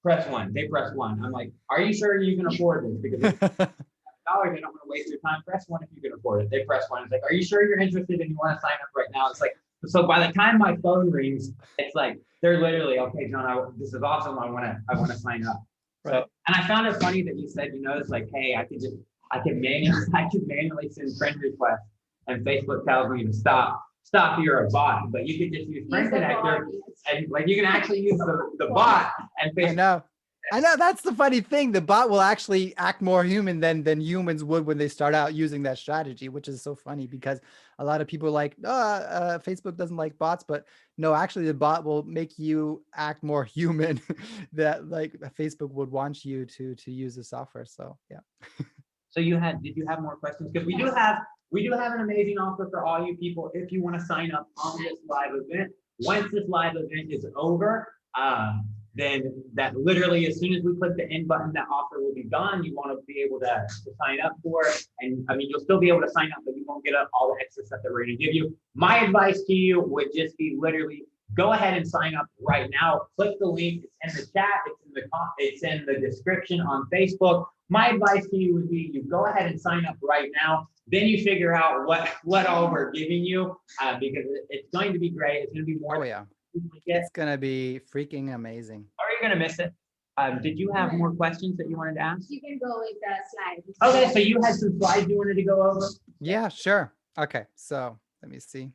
Press 1. They press 1. I'm like, are you sure you can afford this? Because it's $1. They don't want to waste your time. Press 1 if you can afford it. They press 1. It's like, are you sure you're interested and you want to sign up right now? It's like, so by the time my phone rings, it's like, they're literally, okay, John, this is awesome. I want to sign up. Right. So, and I found it funny that you said, it's like, hey, I can manually send friend requests and Facebook tells me to stop, you're a bot, but you could just use friend connector and like you can actually use the bot and Facebook. I know that's the funny thing. The bot will actually act more human than humans would when they start out using that strategy, which is so funny because a lot of people are like, Facebook doesn't like bots, but no, actually the bot will make you act more human that like Facebook would want you to use the software. So yeah. So did you have more questions? Because we do have an amazing offer for all you people if you want to sign up on this live event. Once this live event is over, then that literally as soon as we click the end button, that offer will be gone. You want to be able to sign up for it. And I mean, you'll still be able to sign up, but you won't get all the extra stuff that we're going to give you. My advice to you would just be literally go ahead and sign up right now. Click the link. It's in the chat. It's in the description on Facebook. My advice to you would be you go ahead and sign up right now. Then you figure out what all we're giving you because it's going to be great. It's going to be more. Oh yeah. It's going to be freaking amazing. Or you're going to miss it. Did you have more questions that you wanted to ask? You can go with the slides. Okay, so you had some slides you wanted to go over? Yeah, sure. Okay, so let me see.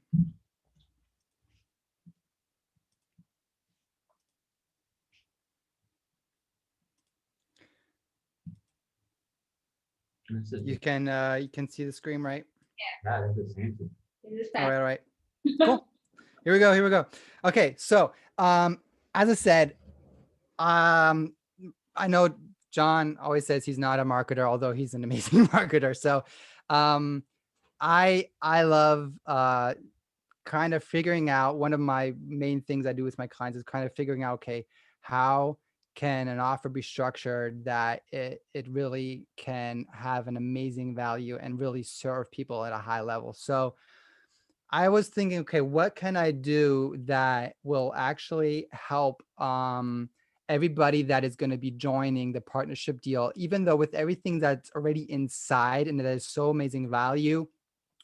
You can see the screen, right? Yeah, that's fancy. All right. Cool. Here we go. Okay, so as I said, I know John always says he's not a marketer, although he's an amazing marketer. So I love kind of figuring out, one of my main things I do with my clients is kind of figuring out, okay, how can an offer be structured that it really can have an amazing value and really serve people at a high level. So I was thinking, okay, what can I do that will actually help everybody that is going to be joining the partnership deal, even though with everything that's already inside and that is so amazing value,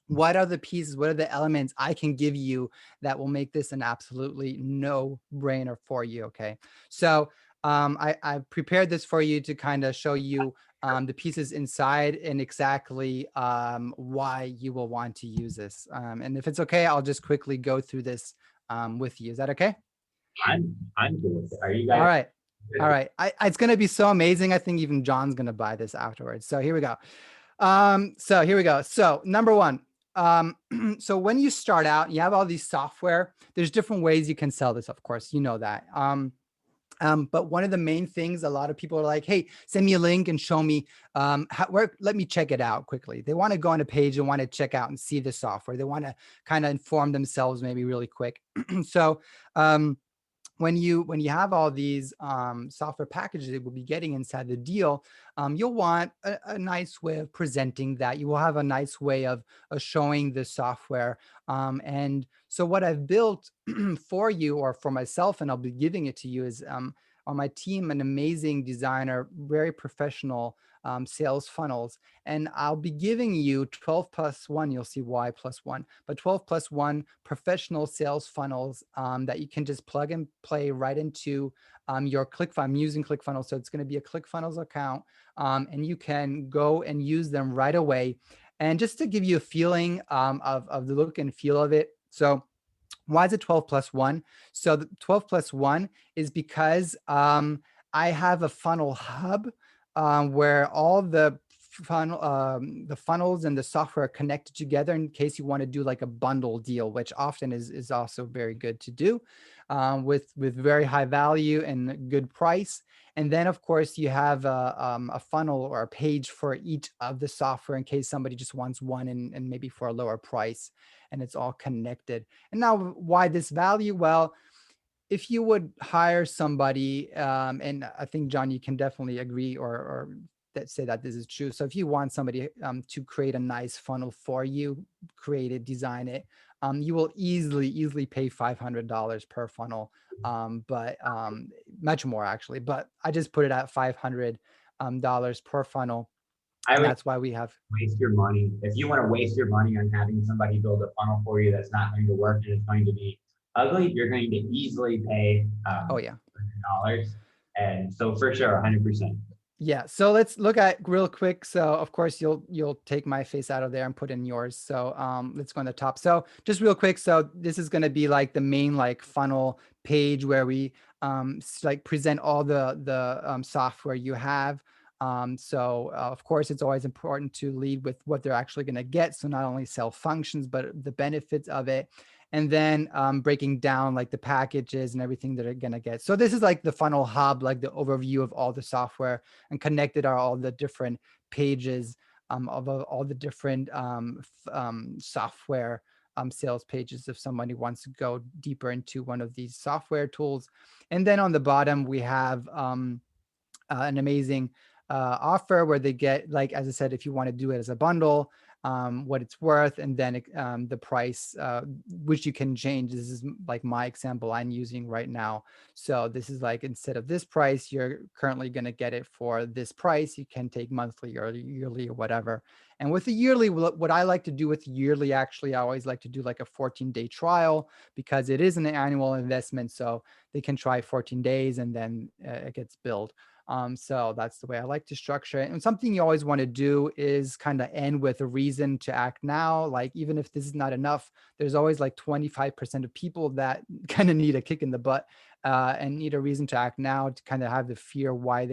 what are the pieces, what are the elements I can give you that will make this an absolutely no-brainer for you, okay? So I prepared this for you to kind of show you the pieces inside and exactly why you will want to use this. And if it's okay, I'll just quickly go through this with you. Is that okay? I'm cool with it. Are you guys? All right. It's going to be so amazing. I think even John's going to buy this afterwards. So here we go. So number one, so when you start out, you have all these software, there's different ways you can sell this. Of course, you know that. But one of the main things, a lot of people are like, hey, send me a link and show me let me check it out quickly. They want to go on a page and want to check out and see the software. They want to kind of inform themselves maybe really quick. So when you have all these software packages that we'll be getting inside the deal, you'll want a nice way of presenting that. You will have a nice way of showing the software. And so what I've built for you or for myself, and I'll be giving it to you, is on my team, an amazing designer, very professional sales funnels. And I'll be giving you 12+1, you'll see why +1, but 12+1 professional sales funnels that you can just plug and play right into your ClickFunnels. I'm using ClickFunnels, so it's going to be a ClickFunnels account, and you can go and use them right away. And just to give you a feeling of the look and feel of it. So why is it 12+1? So the 12+1 is because I have a funnel hub where all the funnels and the software are connected together in case you want to do like a bundle deal, which often is also very good to do with very high value and good price. And then of course you have a funnel or a page for each of the software in case somebody just wants one and maybe for a lower price, and it's all connected. And now why this value? Well, if you would hire somebody, and I think John, you can definitely agree or that say that this is true. So if you want somebody to create a nice funnel for you, create it, design it, you will easily pay $500 per funnel, but much more actually. But I just put it at $500 per funnel, I and would that's why we have. waste your money. If you want to waste your money on having somebody build a funnel for you that's not going to work and it's going to be ugly, you're going to easily pay Oh yeah. $100. And so for sure, 100%. Yeah, so let's look at real quick. So of course you'll take my face out of there and put in yours. So let's go on the top. So just real quick. So this is going to be like the main like funnel page where we like present all the software you have. So of course it's always important to lead with what they're actually going to get. So not only sell functions, but the benefits of it. And then breaking down like the packages and everything that are going to get. So this is like the funnel hub, like the overview of all the software, and connected are all the different pages of all the different software sales pages if somebody wants to go deeper into one of these software tools. And then on the bottom, we have an amazing offer where they get, like, as I said, if you want to do it as a bundle, what it's worth, and then the price, which you can change. This is like my example I'm using right now. So this is like, instead of this price, you're currently going to get it for this price. You can take monthly or yearly or whatever. And with the yearly, what I like to do with yearly, actually, I always like to do like a 14-day trial because it is an annual investment. So they can try 14 days and then it gets billed. So that's the way I like to structure it. And something you always want to do is kind of end with a reason to act now. Like, even if this is not enough, there's always like 25% of people that kind of need a kick in the butt and need a reason to act now, to kind of have the fear what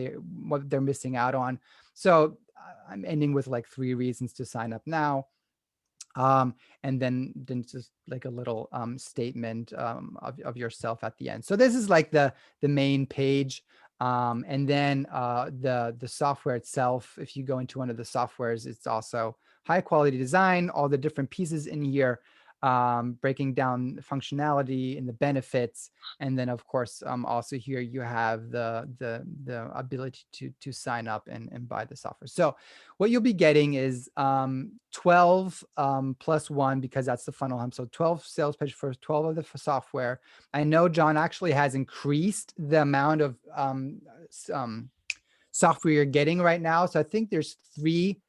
they're missing out on. So I'm ending with like 3 reasons to sign up now. And then just like a little statement of yourself at the end. So this is like the main page. And then the software itself, if you go into one of the softwares, it's also high quality design, all the different pieces in here, breaking down the functionality and the benefits. And then of course, also here you have the ability to sign up and buy the software. So what you'll be getting is 12 plus 1, because that's the funnel hub. So 12 sales page for 12 of the software. I know John actually has increased the amount of software you're getting right now. So I think there's 3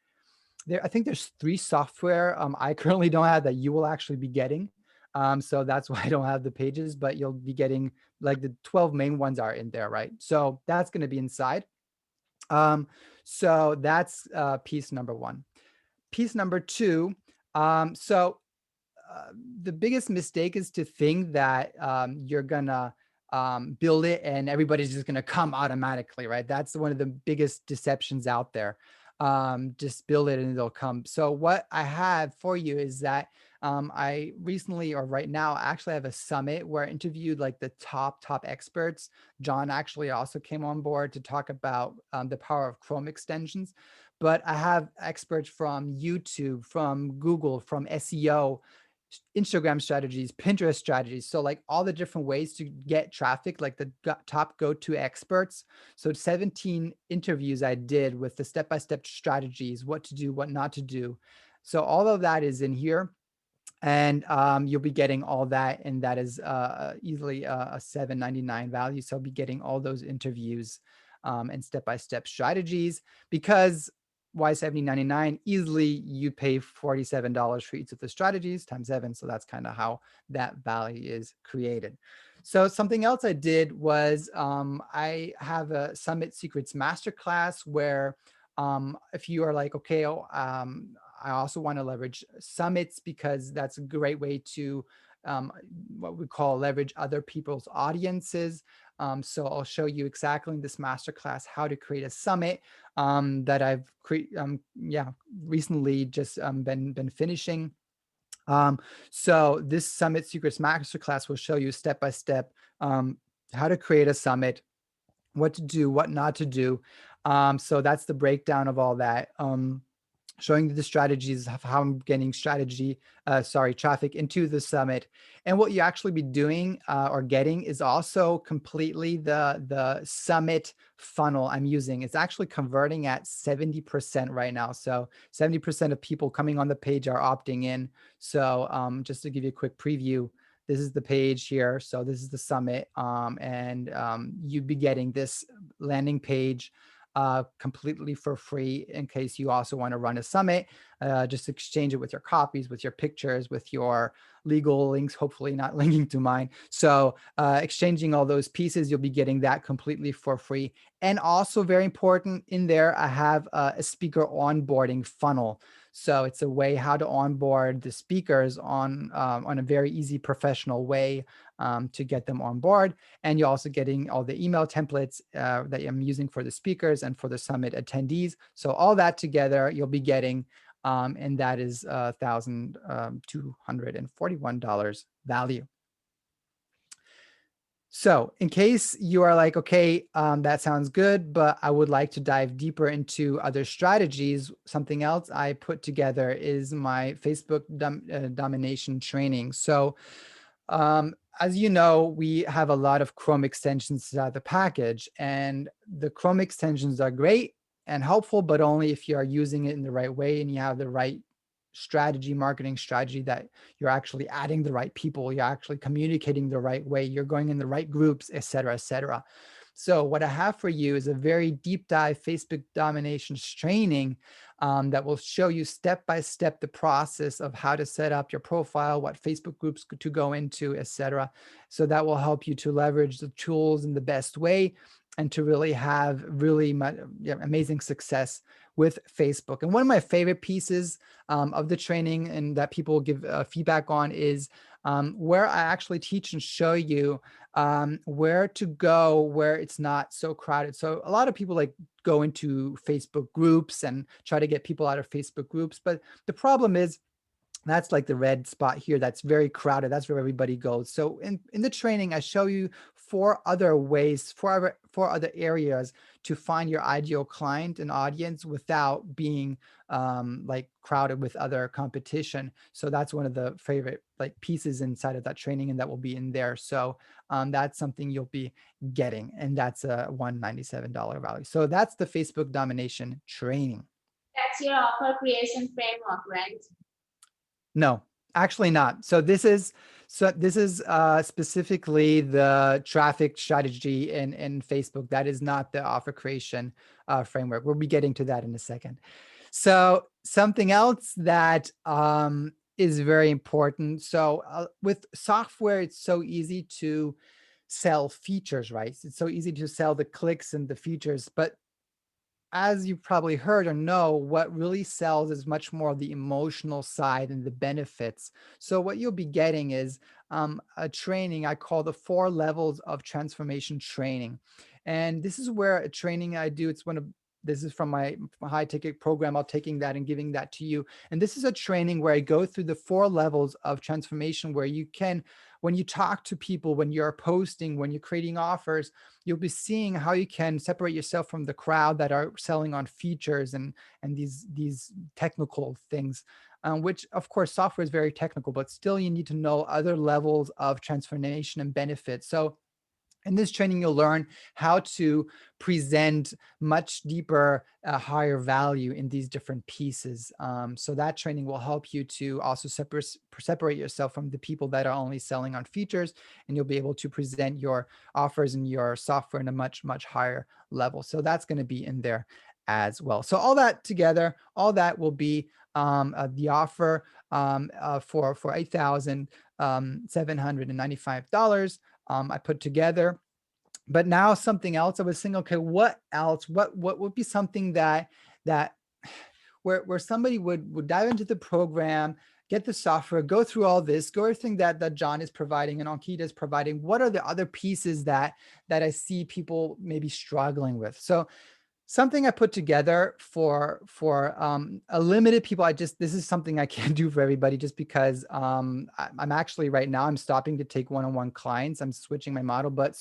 software I currently don't have that you will actually be getting. So that's why I don't have the pages, but you'll be getting like the 12 main ones are in there, right? So that's going to be inside. So that's piece number 1. Piece number 2. The biggest mistake is to think that you're gonna build it and everybody's just gonna come automatically, right? That's one of the biggest deceptions out there. Just build it and they'll come. So what I have for you is that I recently, or right now, I actually have a summit where I interviewed like the top experts. John actually also came on board to talk about the power of Chrome extensions. But I have experts from YouTube, from Google, from SEO, Instagram strategies, Pinterest strategies. So like all the different ways to get traffic, like the top go-to experts. So 17 interviews I did with the step-by-step strategies, what to do, what not to do. So all of that is in here. And you'll be getting all that. And that is easily a $7.99 value. So I'll be getting all those interviews and step-by-step strategies. Because why $70.99? Easily you pay $47 for each of the strategies times 7. So that's kind of how that value is created. So something else I did was I have a Summit Secrets Masterclass where if you are like, okay, I also want to leverage summits because that's a great way to what we call leverage other people's audiences. So I'll show you exactly in this masterclass how to create a summit that I've recently just been finishing. So this Summit Secrets Masterclass will show you step by step how to create a summit, what to do, what not to do. So that's the breakdown of all that. Showing the strategies of how I'm getting traffic into the summit. And what you actually be doing or getting is also completely the summit funnel I'm using. It's actually converting at 70% right now. So 70% of people coming on the page are opting in. So just to give you a quick preview, this is the page here. So this is the summit, and you'd be getting this landing page completely for free in case you also want to run a summit. Just exchange it with your copies, with your pictures, with your legal links, hopefully not linking to mine. So exchanging all those pieces, you'll be getting that completely for free. And also very important in there, I have a speaker onboarding funnel. So it's a way how to onboard the speakers on a very easy professional way to get them on board. And you're also getting all the email templates that I'm using for the speakers and for the summit attendees. So all that together, you'll be getting, and that is $1,241 value. So in case you are like, okay, that sounds good, but I would like to dive deeper into other strategies, something else I put together is my Facebook domination training. So as you know, we have a lot of Chrome extensions inside the package, and the Chrome extensions are great and helpful, but only if you are using it in the right way and you have the right marketing strategy, that you're actually adding the right people, you're actually communicating the right way, you're going in the right groups, et cetera, et cetera. So what I have for you is a very deep dive Facebook dominations training that will show you step by step the process of how to set up your profile, what Facebook groups to go into, et cetera. So that will help you to leverage the tools in the best way and to really have amazing success with Facebook. And one of my favorite pieces of the training and that people give feedback on is where I actually teach and show you where to go where it's not so crowded. So a lot of people like go into Facebook groups and try to get people out of Facebook groups. But the problem is that's like the red spot here. That's very crowded. That's where everybody goes. So in the training, I show you four other ways, four other areas to find your ideal client and audience without being like crowded with other competition. So that's one of the favorite like pieces inside of that training, and that will be in there. So that's something you'll be getting, and that's a $197 value. So that's the Facebook domination training. That's your offer creation framework, right? No, actually not. So this is specifically the traffic strategy in Facebook. That is not the offer creation framework. We'll be getting to that in a second. So something else that is very important. So with software, it's so easy to sell features, right? It's so easy to sell the clicks and the features, but as you've probably heard or know, what really sells is much more the emotional side and the benefits. So what you'll be getting is a training I call the 4 levels of transformation training. And this is where a training I do, this is from my high ticket program. I'm taking that and giving that to you. And this is a training where I go through the 4 levels of transformation where you can, when you talk to people, when you're posting, when you're creating offers, you'll be seeing how you can separate yourself from the crowd that are selling on features and these technical things, which of course software is very technical, but still you need to know other levels of transformation and benefits. So in this training, you'll learn how to present much deeper, higher value in these different pieces. So that training will help you to also separate yourself from the people that are only selling on features, and you'll be able to present your offers and your software in a much, much higher level. So that's going to be in there as well. So all that together, all that will be the offer for $8,795. I put together. But now something else, I was thinking, okay, what else? What would be something that where somebody would dive into the program, get the software, go through all this, go everything that John is providing and Ankita is providing. What are the other pieces that I see people maybe struggling with? So Something I put together for a limited people. This is something I can't do for everybody just because I'm actually right now I'm stopping to take one-on-one clients. I'm switching my model, but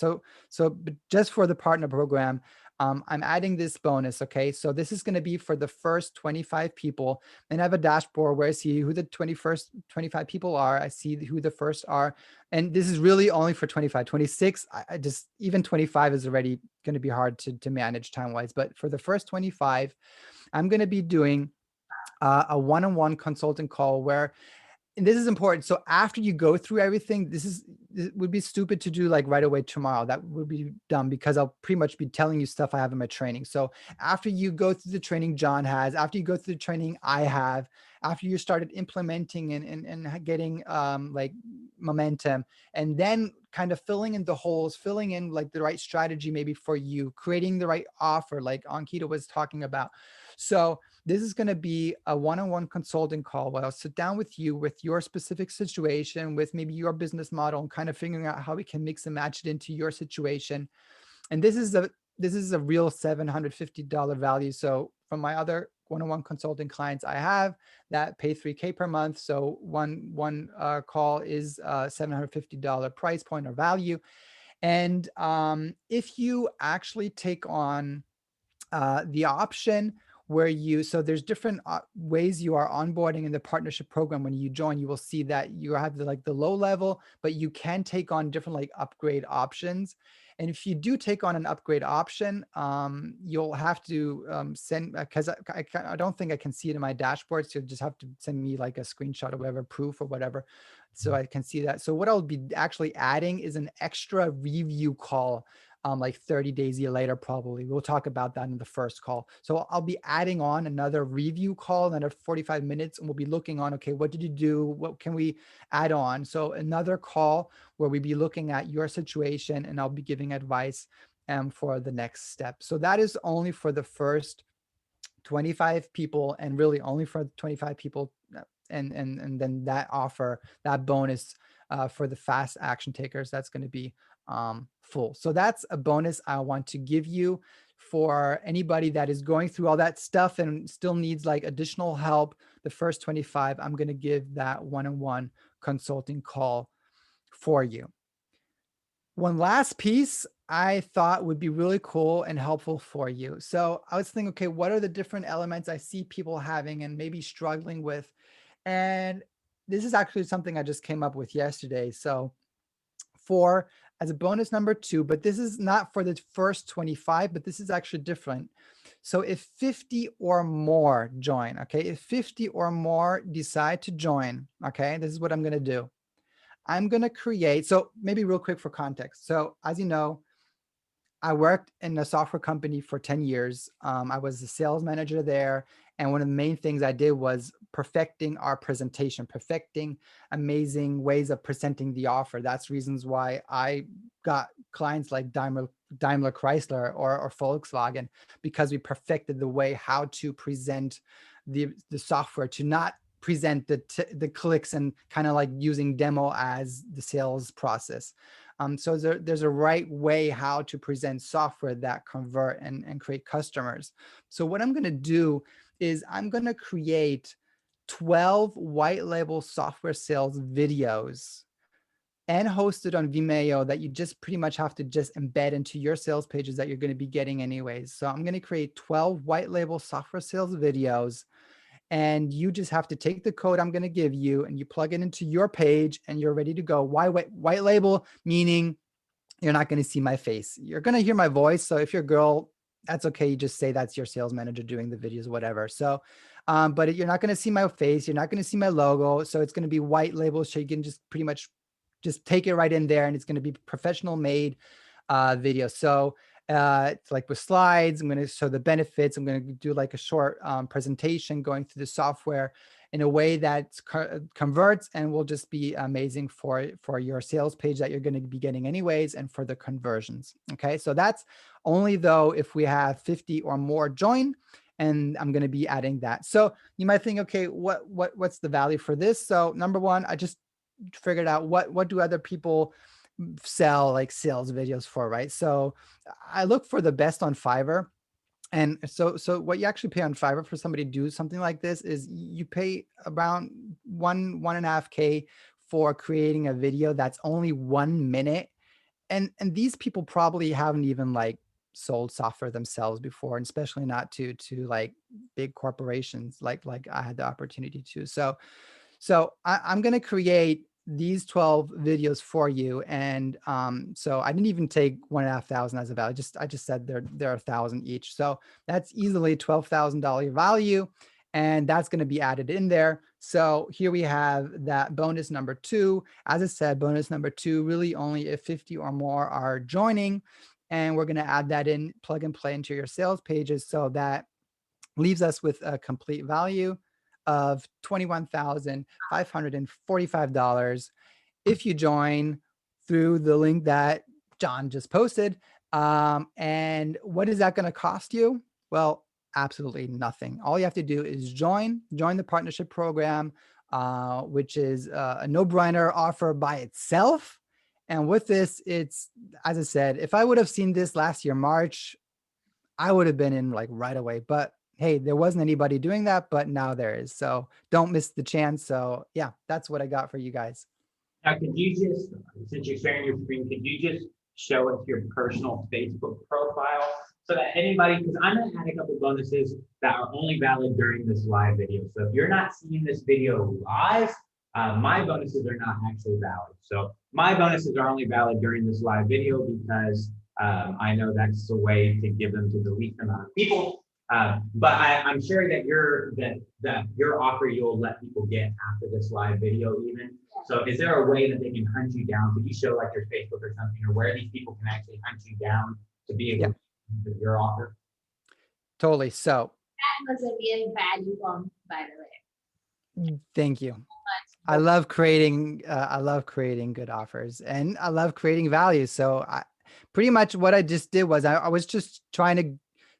just for the partner program, I'm adding this bonus. Okay, so this is going to be for the first 25 people, and I have a dashboard where I see who the 25 people are. I see who the first are, and this is really only for 25. 26, I just, even 25 is already going to be hard to manage time wise. But for the first 25, I'm going to be doing a one-on-one consulting call where, and this is important. So after you go through everything, it would be stupid to do like right away tomorrow. That would be dumb because I'll pretty much be telling you stuff I have in my training. So after you go through the training John has, after you go through the training I have, after you started implementing and getting like momentum, and then kind of filling in the holes, filling in like the right strategy maybe for you, creating the right offer like Ankita was talking about. So this is going to be a one-on-one consulting call where I'll sit down with you with your specific situation, with maybe your business model, and kind of figuring out how we can mix and match it into your situation. And this is a real $750 value. So from my other one-on-one consulting clients I have that pay $3K per month. So one call is $750 price point or value. And if you actually take on the option where so there's different ways you are onboarding in the partnership program. When you join, you will see that you have the low level, but you can take on different like upgrade options. And if you do take on an upgrade option, you'll have to send, because I don't think I can see it in my dashboard. So you'll just have to send me like a screenshot or whatever, proof or whatever, so I can see that. So what I'll be actually adding is an extra review call, like 30 days later, probably. We'll talk about that in the first call. So I'll be adding on another review call, another 45 minutes, and we'll be looking on, okay, what did you do? What can we add on? So another call where we be looking at your situation, and I'll be giving advice for the next step. So that is only for the first 25 people, and really only for 25 people. And then that offer, that bonus for the fast action takers, that's going to be full. So that's a bonus I want to give you for anybody that is going through all that stuff and still needs like additional help. The first 25, I'm going to give that one-on-one consulting call for you. One last piece I thought would be really cool and helpful for you. So I was thinking, okay, what are the different elements I see people having and maybe struggling with? And this is actually something I just came up with yesterday. So for as a bonus number 2, but this is not for the first 25, but this is actually different. So if 50 or more join, okay, if 50 or more decide to join, okay, this is what I'm going to do. I'm going to create, so maybe real quick for context. So as you know, I worked in a software company for 10 years. I was a sales manager there. And one of the main things I did was perfecting our presentation, perfecting amazing ways of presenting the offer. That's reasons why I got clients like Daimler Chrysler or Volkswagen, because we perfected the way how to present the software, to not present the clicks and kind of like using demo as the sales process. So there's a right way how to present software that convert and create customers. So what I'm going to do is I'm going to create 12 white label software sales videos and host it on Vimeo that you just pretty much have to just embed into your sales pages that you're going to be getting anyways. So I'm going to create 12 white label software sales videos, and you just have to take the code I'm going to give you and you plug it into your page and you're ready to go. Why white label? Meaning you're not going to see my face. You're going to hear my voice. So if you're a girl, that's okay. You just say that's your sales manager doing the videos, whatever. So, but you're not going to see my face. You're not going to see my logo. So it's going to be white label. So you can just pretty much just take it right in there, and it's going to be professional made video. So it's like with slides, I'm going to show the benefits. I'm going to do like a short presentation going through the software in a way that converts and will just be amazing for your sales page that you're going to be getting anyways, and for the conversions. Okay, so that's only though if we have 50 or more join, and I'm going to be adding that. So you might think, okay, what's the value for this? So number one, I just figured out what do other people sell like sales videos for, right? So I look for the best on Fiverr. And so what you actually pay on Fiverr for somebody to do something like this is you pay around 1.5K for creating a video that's only 1 minute. And these people probably haven't even like sold software themselves before, and especially not to like big corporations like I had the opportunity to. So I'm going to create these 12 videos for you. And so I didn't even take 1,500 as a value. I just said they're 1,000 each. So that's easily $12,000 value. And that's going to be added in there. So here we have that bonus number 2. As I said, bonus number 2, really only if 50 or more are joining. And we're going to add that in, plug and play into your sales pages. So that leaves us with a complete value of $21,545 if you join through the link that John just posted. And what is that going to cost you? Well, absolutely nothing. All you have to do is join the partnership program, which is a no-brainer offer by itself. And with this, it's, as I said, if I would have seen this last year, March, I would have been in like right away. But hey, there wasn't anybody doing that, but now there is. So don't miss the chance. So yeah, that's what I got for you guys. Now, could you just, since you're sharing your screen, could you just show us your personal Facebook profile so that anybody, because I'm going to add a couple bonuses that are only valid during this live video. So if you're not seeing this video live, my bonuses are not actually valid. So my bonuses are only valid during this live video because I know that's the way to give them to the least amount of people. But I'm sure that your offer you'll let people get after this live video even. So is there a way that they can hunt you down? Could you show like your Facebook or something, or where these people can actually hunt you down to be able to get your offer? Totally. So That was a real value bomb, by the way. thank you. I love creating good offers, and I love creating value. So pretty much what I just did was I was just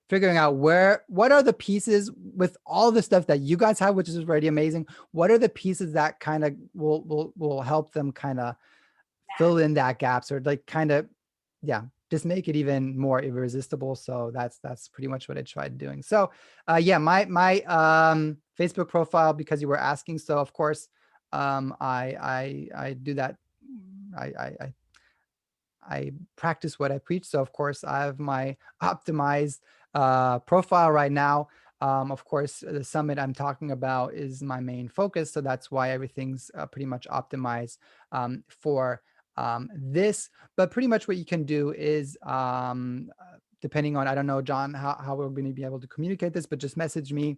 figuring out what are the pieces with all the stuff that you guys have, which is already amazing. What are the pieces that kind of will help them kind of fill in that gaps, or like kind of, just make it even more irresistible. So that's pretty much what I tried doing. So yeah, my Facebook profile, because you were asking. So of course, I do that. I practice what I preach. So of course I have my optimized profile right now. Of course, the summit I'm talking about is my main focus. So that's why everything's pretty much optimized for this. But pretty much what you can do is, depending on, I don't know, John, how we're going to be able to communicate this, but just message me.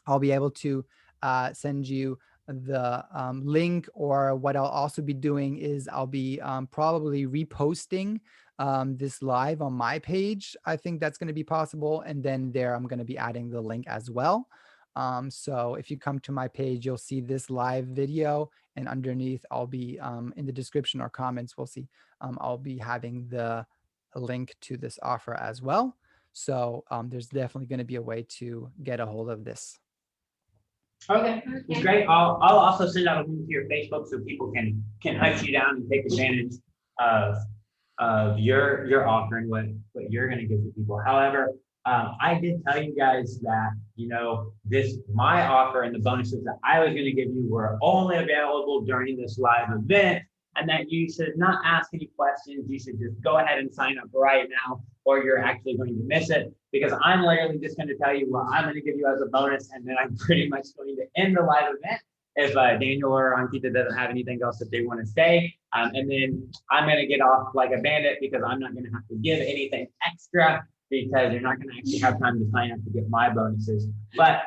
I'll be able to send you the link, or what I'll also be doing is I'll be probably reposting this live on my page. I think that's going to be possible. And then there I'm going to be adding the link as well. So if you come to my page, you'll see this live video, and underneath I'll be in the description or comments, we'll see, I'll be having the link to this offer as well. So there's definitely going to be a way to get a hold of this. Okay, it's great. I'll also send out a link to your Facebook so people can hunt you down and take advantage of your offer and what you're going to give to people. However, I did tell you guys that, my offer and the bonuses that I was going to give you were only available during this live event, and that you should not ask any questions. You should just go ahead and sign up right now, or you're actually going to miss it, because I'm literally just going to tell you what I'm going to give you as a bonus, and then I'm pretty much going to end the live event if Daniel or Ankita doesn't have anything else that they want to say. And then I'm going to get off like a bandit, because I'm not going to have to give anything extra, because you're not going to actually have time to sign up to get my bonuses. But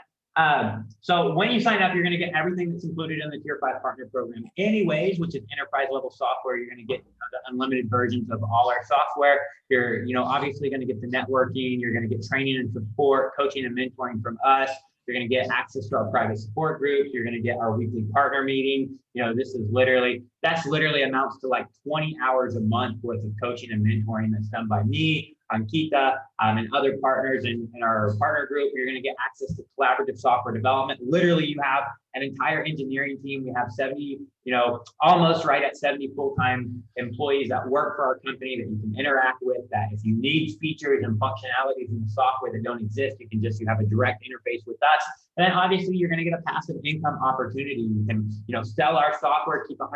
so when you sign up, you're going to get everything that's included in the Tier 5 partner program anyways, which is enterprise level software. You're going to get the unlimited versions of all our software. You're obviously going to get the networking. You're going to get training and support, coaching and mentoring from us. You're going to get access to our private support group. You're going to get our weekly partner meeting. That's literally amounts to like 20 hours a month worth of coaching and mentoring that's done by me, Kita, and other partners in our partner group. You're going to get access to collaborative software development. Literally, you have an entire engineering team. We have 70, almost right at 70 full-time employees that work for our company that you can interact with, that if you need features and functionalities in the software that don't exist, you have a direct interface with us. And then obviously you're going to get a passive income opportunity. You can, sell our software, keep 100%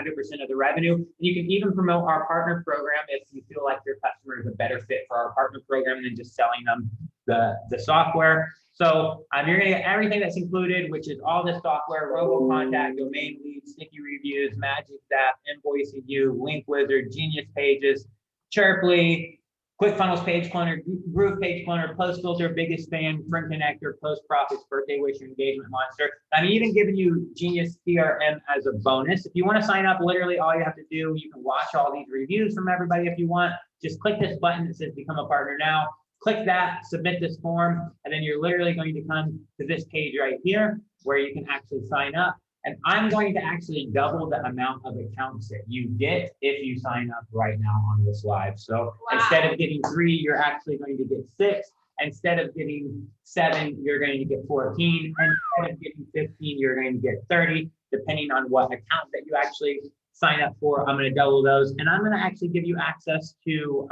of the revenue. And you can even promote our partner program if you feel like your customer is a better fit for our partner program than just selling them the software. So you're going to get everything that's included, which is all this software: Robo Contact, Domain Leads, Sticky Reviews, Magic Staff, Invoicing You, Link Wizard, Genius Pages, Chirply, ClickFunnels Page Cloner, Groove Page Cloner, Post Filter, Biggest Fan, Friend Connector, Post Profits, Birthday Wisher, Engagement Monster. I'm even giving you Genius CRM as a bonus. If you want to sign up, literally all you have to do, you can watch all these reviews from everybody if you want. Just click this button that says Become a Partner Now. Click that, submit this form, and then you're literally going to come to this page right here where you can actually sign up. And I'm going to actually double the amount of accounts that you get if you sign up right now on this live. So instead of getting 3, you're actually going to get 6. Instead of getting 7, you're going to get 14. And instead of getting 15, you're going to get 30, depending on what account that you actually sign up for. I'm going to double those. And I'm going to actually give you access to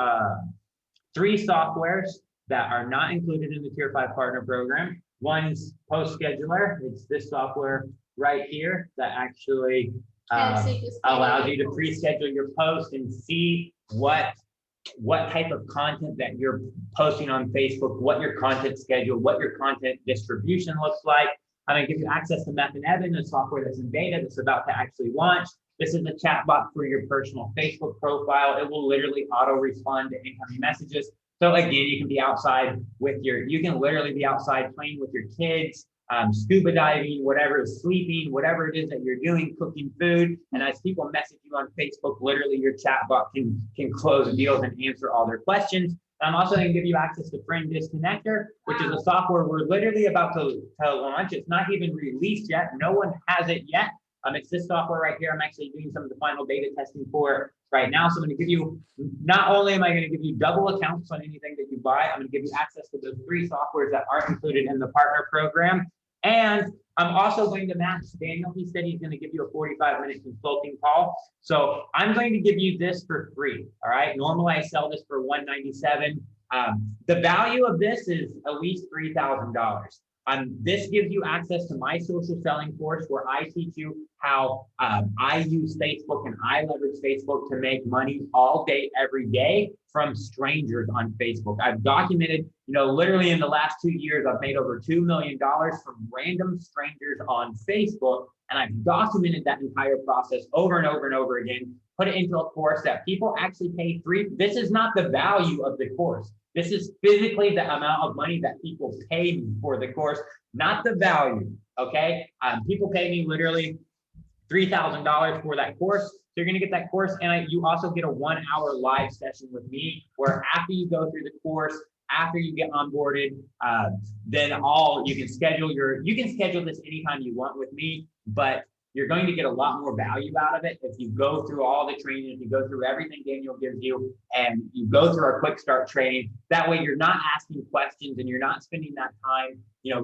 3 softwares that are not included in the Tier 5 partner program. One's Post Scheduler. It's this software right here that actually allows you to pre-schedule your post and see what type of content that you're posting on Facebook, what your content schedule, what your content distribution looks like. I'm going to give you access to Meth and Evan, a software that's in beta that's about to actually launch. This is a chatbot for your personal Facebook profile. It will literally auto respond to incoming messages. So again, you can be outside you can literally be outside playing with your kids, scuba diving, whatever, sleeping, whatever it is that you're doing, cooking food. And as people message you on Facebook, literally your chatbot can close deals and answer all their questions. I'm also going to give you access to Friend Disconnector, which is a software we're literally about to launch. It's not even released yet. No one has it yet. It's this software right here. I'm actually doing some of the final beta testing for right now. So I'm going to give you, not only am I going to give you double accounts on anything that you buy, I'm going to give you access to those 3 softwares that aren't included in the partner program. And I'm also going to match Daniel. He said he's going to give you a 45-minute consulting call. So I'm going to give you this for free. All right. Normally I sell this for $197. The value of this is at least $3,000. This gives you access to my social selling course where I teach you how I use Facebook and I leverage Facebook to make money all day, every day from strangers on Facebook. I've documented, literally in the last 2 years, I've made over $2 million from random strangers on Facebook. And I've documented that entire process over and over and over again, put it into a course that people actually pay free. This is not the value of the course. This is physically the amount of money that people pay me for the course, not the value, okay? People pay me literally $3,000 for that course. So you're gonna get that course, and you also get a 1-hour live session with me, where after you go through the course, after you get onboarded, then you can schedule this anytime you want with me, but you're going to get a lot more value out of it if you go through all the training, if you go through everything Daniel gives you, and you go through our quick start training. That way you're not asking questions and you're not spending that time,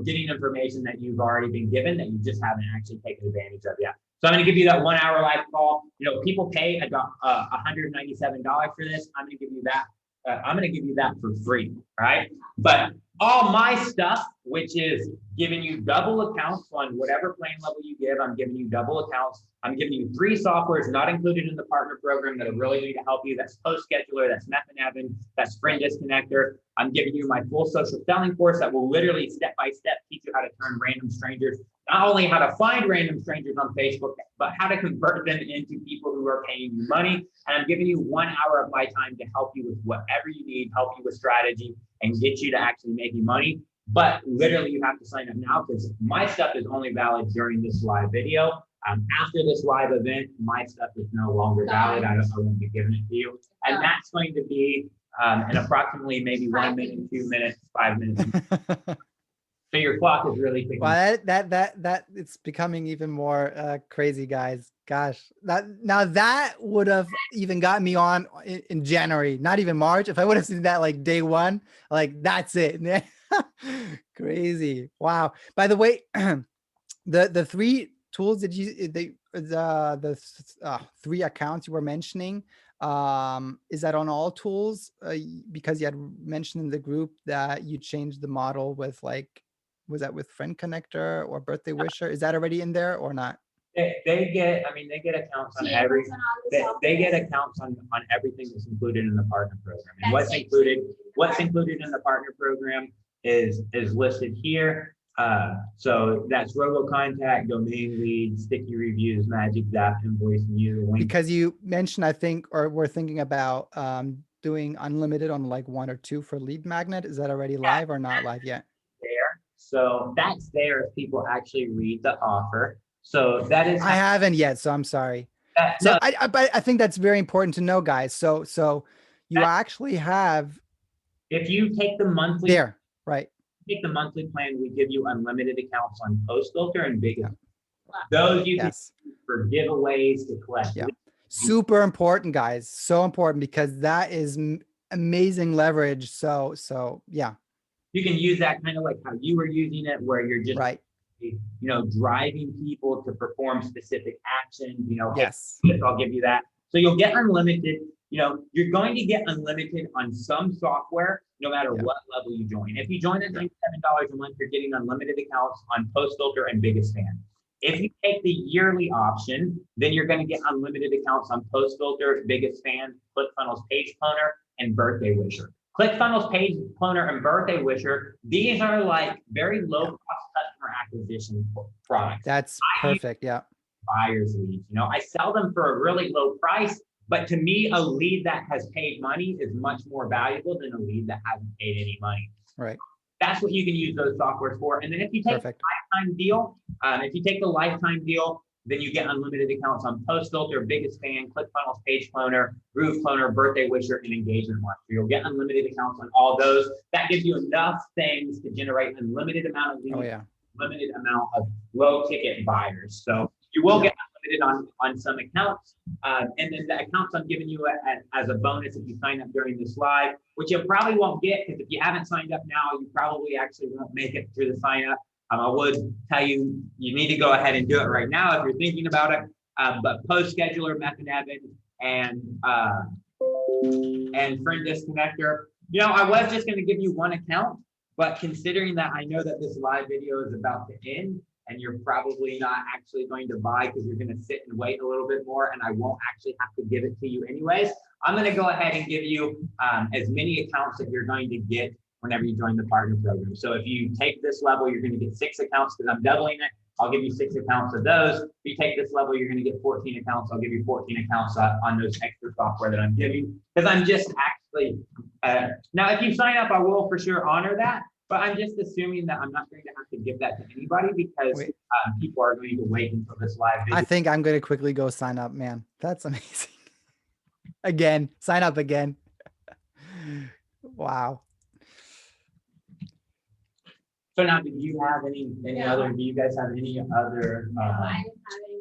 getting information that you've already been given that you just haven't actually taken advantage of yet. So I'm going to give you that 1-hour live call. People pay about $197 for this. I'm going to give you that. I'm going to give you that for free, all right? But all my stuff, which is giving you double accounts on whatever plan level you give, I'm giving you double accounts. I'm giving you 3 softwares not included in the partner program that are really going to help you. That's Post Scheduler, that's Meth and Evan, that's Friend Disconnector. I'm giving you my full social selling course that will literally step-by-step teach you how to turn random strangers, not only how to find random strangers on Facebook, but how to convert them into people who are paying you money. And I'm giving you 1 hour of my time to help you with whatever you need, help you with strategy, and get you to actually making money. But literally you have to sign up now, because my stuff is only valid during this live video. After this live event, my stuff is no longer valid. I won't be giving it to you. And that's going to be in approximately maybe 1 minute, 2 minutes, 5 minutes. So your clock is really ticking. Well, that it's becoming even more crazy, guys. Gosh, that would have even got me on in January, not even March. If I would have seen that like day one, like that's it. Crazy. Wow. By the way, the three tools that the three accounts you were mentioning, is that on all tools? Because you had mentioned in the group that you changed the model with like, was that with friend connector or birthday wisher? Is that already in there or not? They get, I mean, they get accounts on Yeah, every, it's on all the they get softwares. accounts on everything that's included in the partner program. And That's what's it. included in the partner program is listed here. So that's RoboContact, domain leads, sticky reviews, magic zap, invoice, and user link. Because you mentioned, I think, or we're thinking about doing unlimited on like 1 or 2 for lead magnet. Is that already live or not live yet? There. So that's there if people actually read the offer. So that is. I haven't yet, so I'm sorry. So No, but I think that's very important to know, guys. So you actually have if you take the monthly, there, right? take the monthly plan, we give you unlimited accounts on Post Filter and Big. Yeah. Those you can Yes. use for giveaways to collect. Yeah. Super important, guys. So important because that is amazing leverage. So yeah. You can use that kind of like how you were using it, where you're just Right. driving people to perform specific actions. Yes. Hey, I'll give you that. So you'll get unlimited. You're going to get unlimited on some software, no matter Yeah. what level you join. If you join at $97 a month, you're getting unlimited accounts on Post Filter and Biggest Fan. If you take the yearly option, then you're going to get unlimited accounts on Post Filter, Biggest Fan, ClickFunnels Page Cloner, and Birthday Wisher. ClickFunnels Page Cloner and Birthday Wisher, these are like very low cost customer acquisition products. That's perfect. Yeah. Buyers leads. I sell them for a really low price, but to me, a lead that has paid money is much more valuable than a lead that hasn't paid any money. Right. That's what you can use those softwares for. And then if you take the lifetime deal, then you get unlimited accounts on Post Filter, Biggest Fan, ClickFunnels, Page Cloner, Groove Cloner, Birthday Wisher, and Engagement Launcher. You'll get unlimited accounts on all those. That gives you enough things to generate unlimited amount of leads, limited amount of low ticket buyers. So you will get unlimited on some accounts. And then the accounts I'm giving you as a bonus if you sign up during this live, which you probably won't get, because if you haven't signed up now, you probably actually won't make it through the sign up. I would tell you, you need to go ahead and do it right now if you're thinking about it. But Post Scheduler, Method and Friend Disconnector. I was just going to give you one account, but considering that I know that this live video is about to end, and you're probably not actually going to buy because you're going to sit and wait a little bit more, and I won't actually have to give it to you anyways, I'm going to go ahead and give you as many accounts that you're going to get whenever you join the partner program. So if you take this level, you're going to get 6 accounts because I'm doubling it. I'll give you 6 accounts of those. If you take this level, you're going to get 14 accounts. I'll give you 14 accounts on those extra software that I'm giving, because I'm just actually, now if you sign up, I will for sure honor that. But I'm just assuming that I'm not going to have to give that to anybody, because people are going to wait until this live video. I think I'm going to quickly go sign up, man. That's amazing. Again, sign up again. Wow. So now, do you have any other? Do you guys have any other?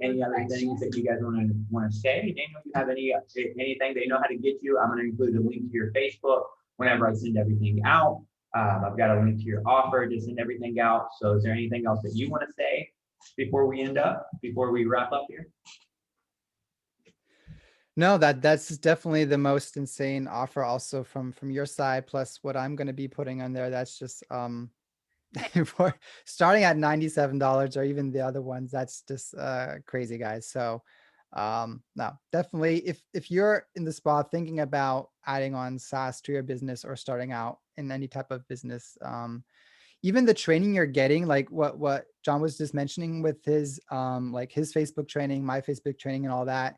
Any other things that you guys want to say? Daniel, you have anything they know how to get you? I'm going to include a link to your Facebook whenever I send everything out. I've got a link to your offer to send everything out. So is there anything else that you want to say before we wrap up here? No, that's definitely the most insane offer also from your side, plus what I'm going to be putting on there. That's just for starting at $97 or even the other ones. That's just crazy, guys. So no, definitely if you're in the spot thinking about adding on SaaS to your business or starting out in any type of business, even the training you're getting, like what John was just mentioning with his like his Facebook training, my Facebook training and all that,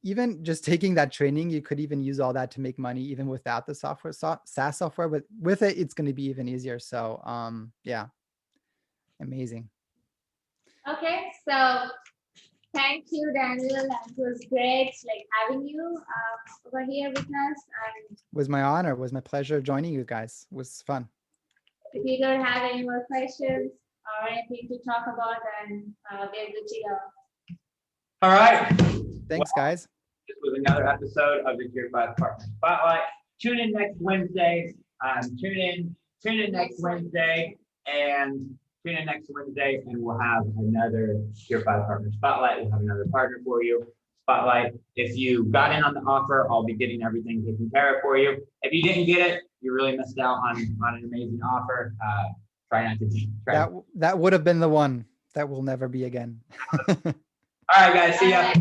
even just taking that training, you could even use all that to make money even without the software, SaaS software, but with it, it's going to be even easier. So yeah, amazing. Okay, so thank you, Daniel. That was great, like having you over here with us. And It was my honor. It was my pleasure joining you guys. It was fun. If you don't have any more questions or anything to talk about, then we're good to go. All right. Thanks, guys. This was another episode of the Tier 5 Partner Spotlight. Tune in next Wednesday. Tune in next Wednesday, and we'll have another Tier 5 Partner Spotlight. We'll have another partner for you. Spotlight. If you got in on the offer, I'll be getting everything taken care of for you. If you didn't get it, you really missed out on an amazing offer. Try not to. That would have been the one that will never be again. All right, guys. See ya.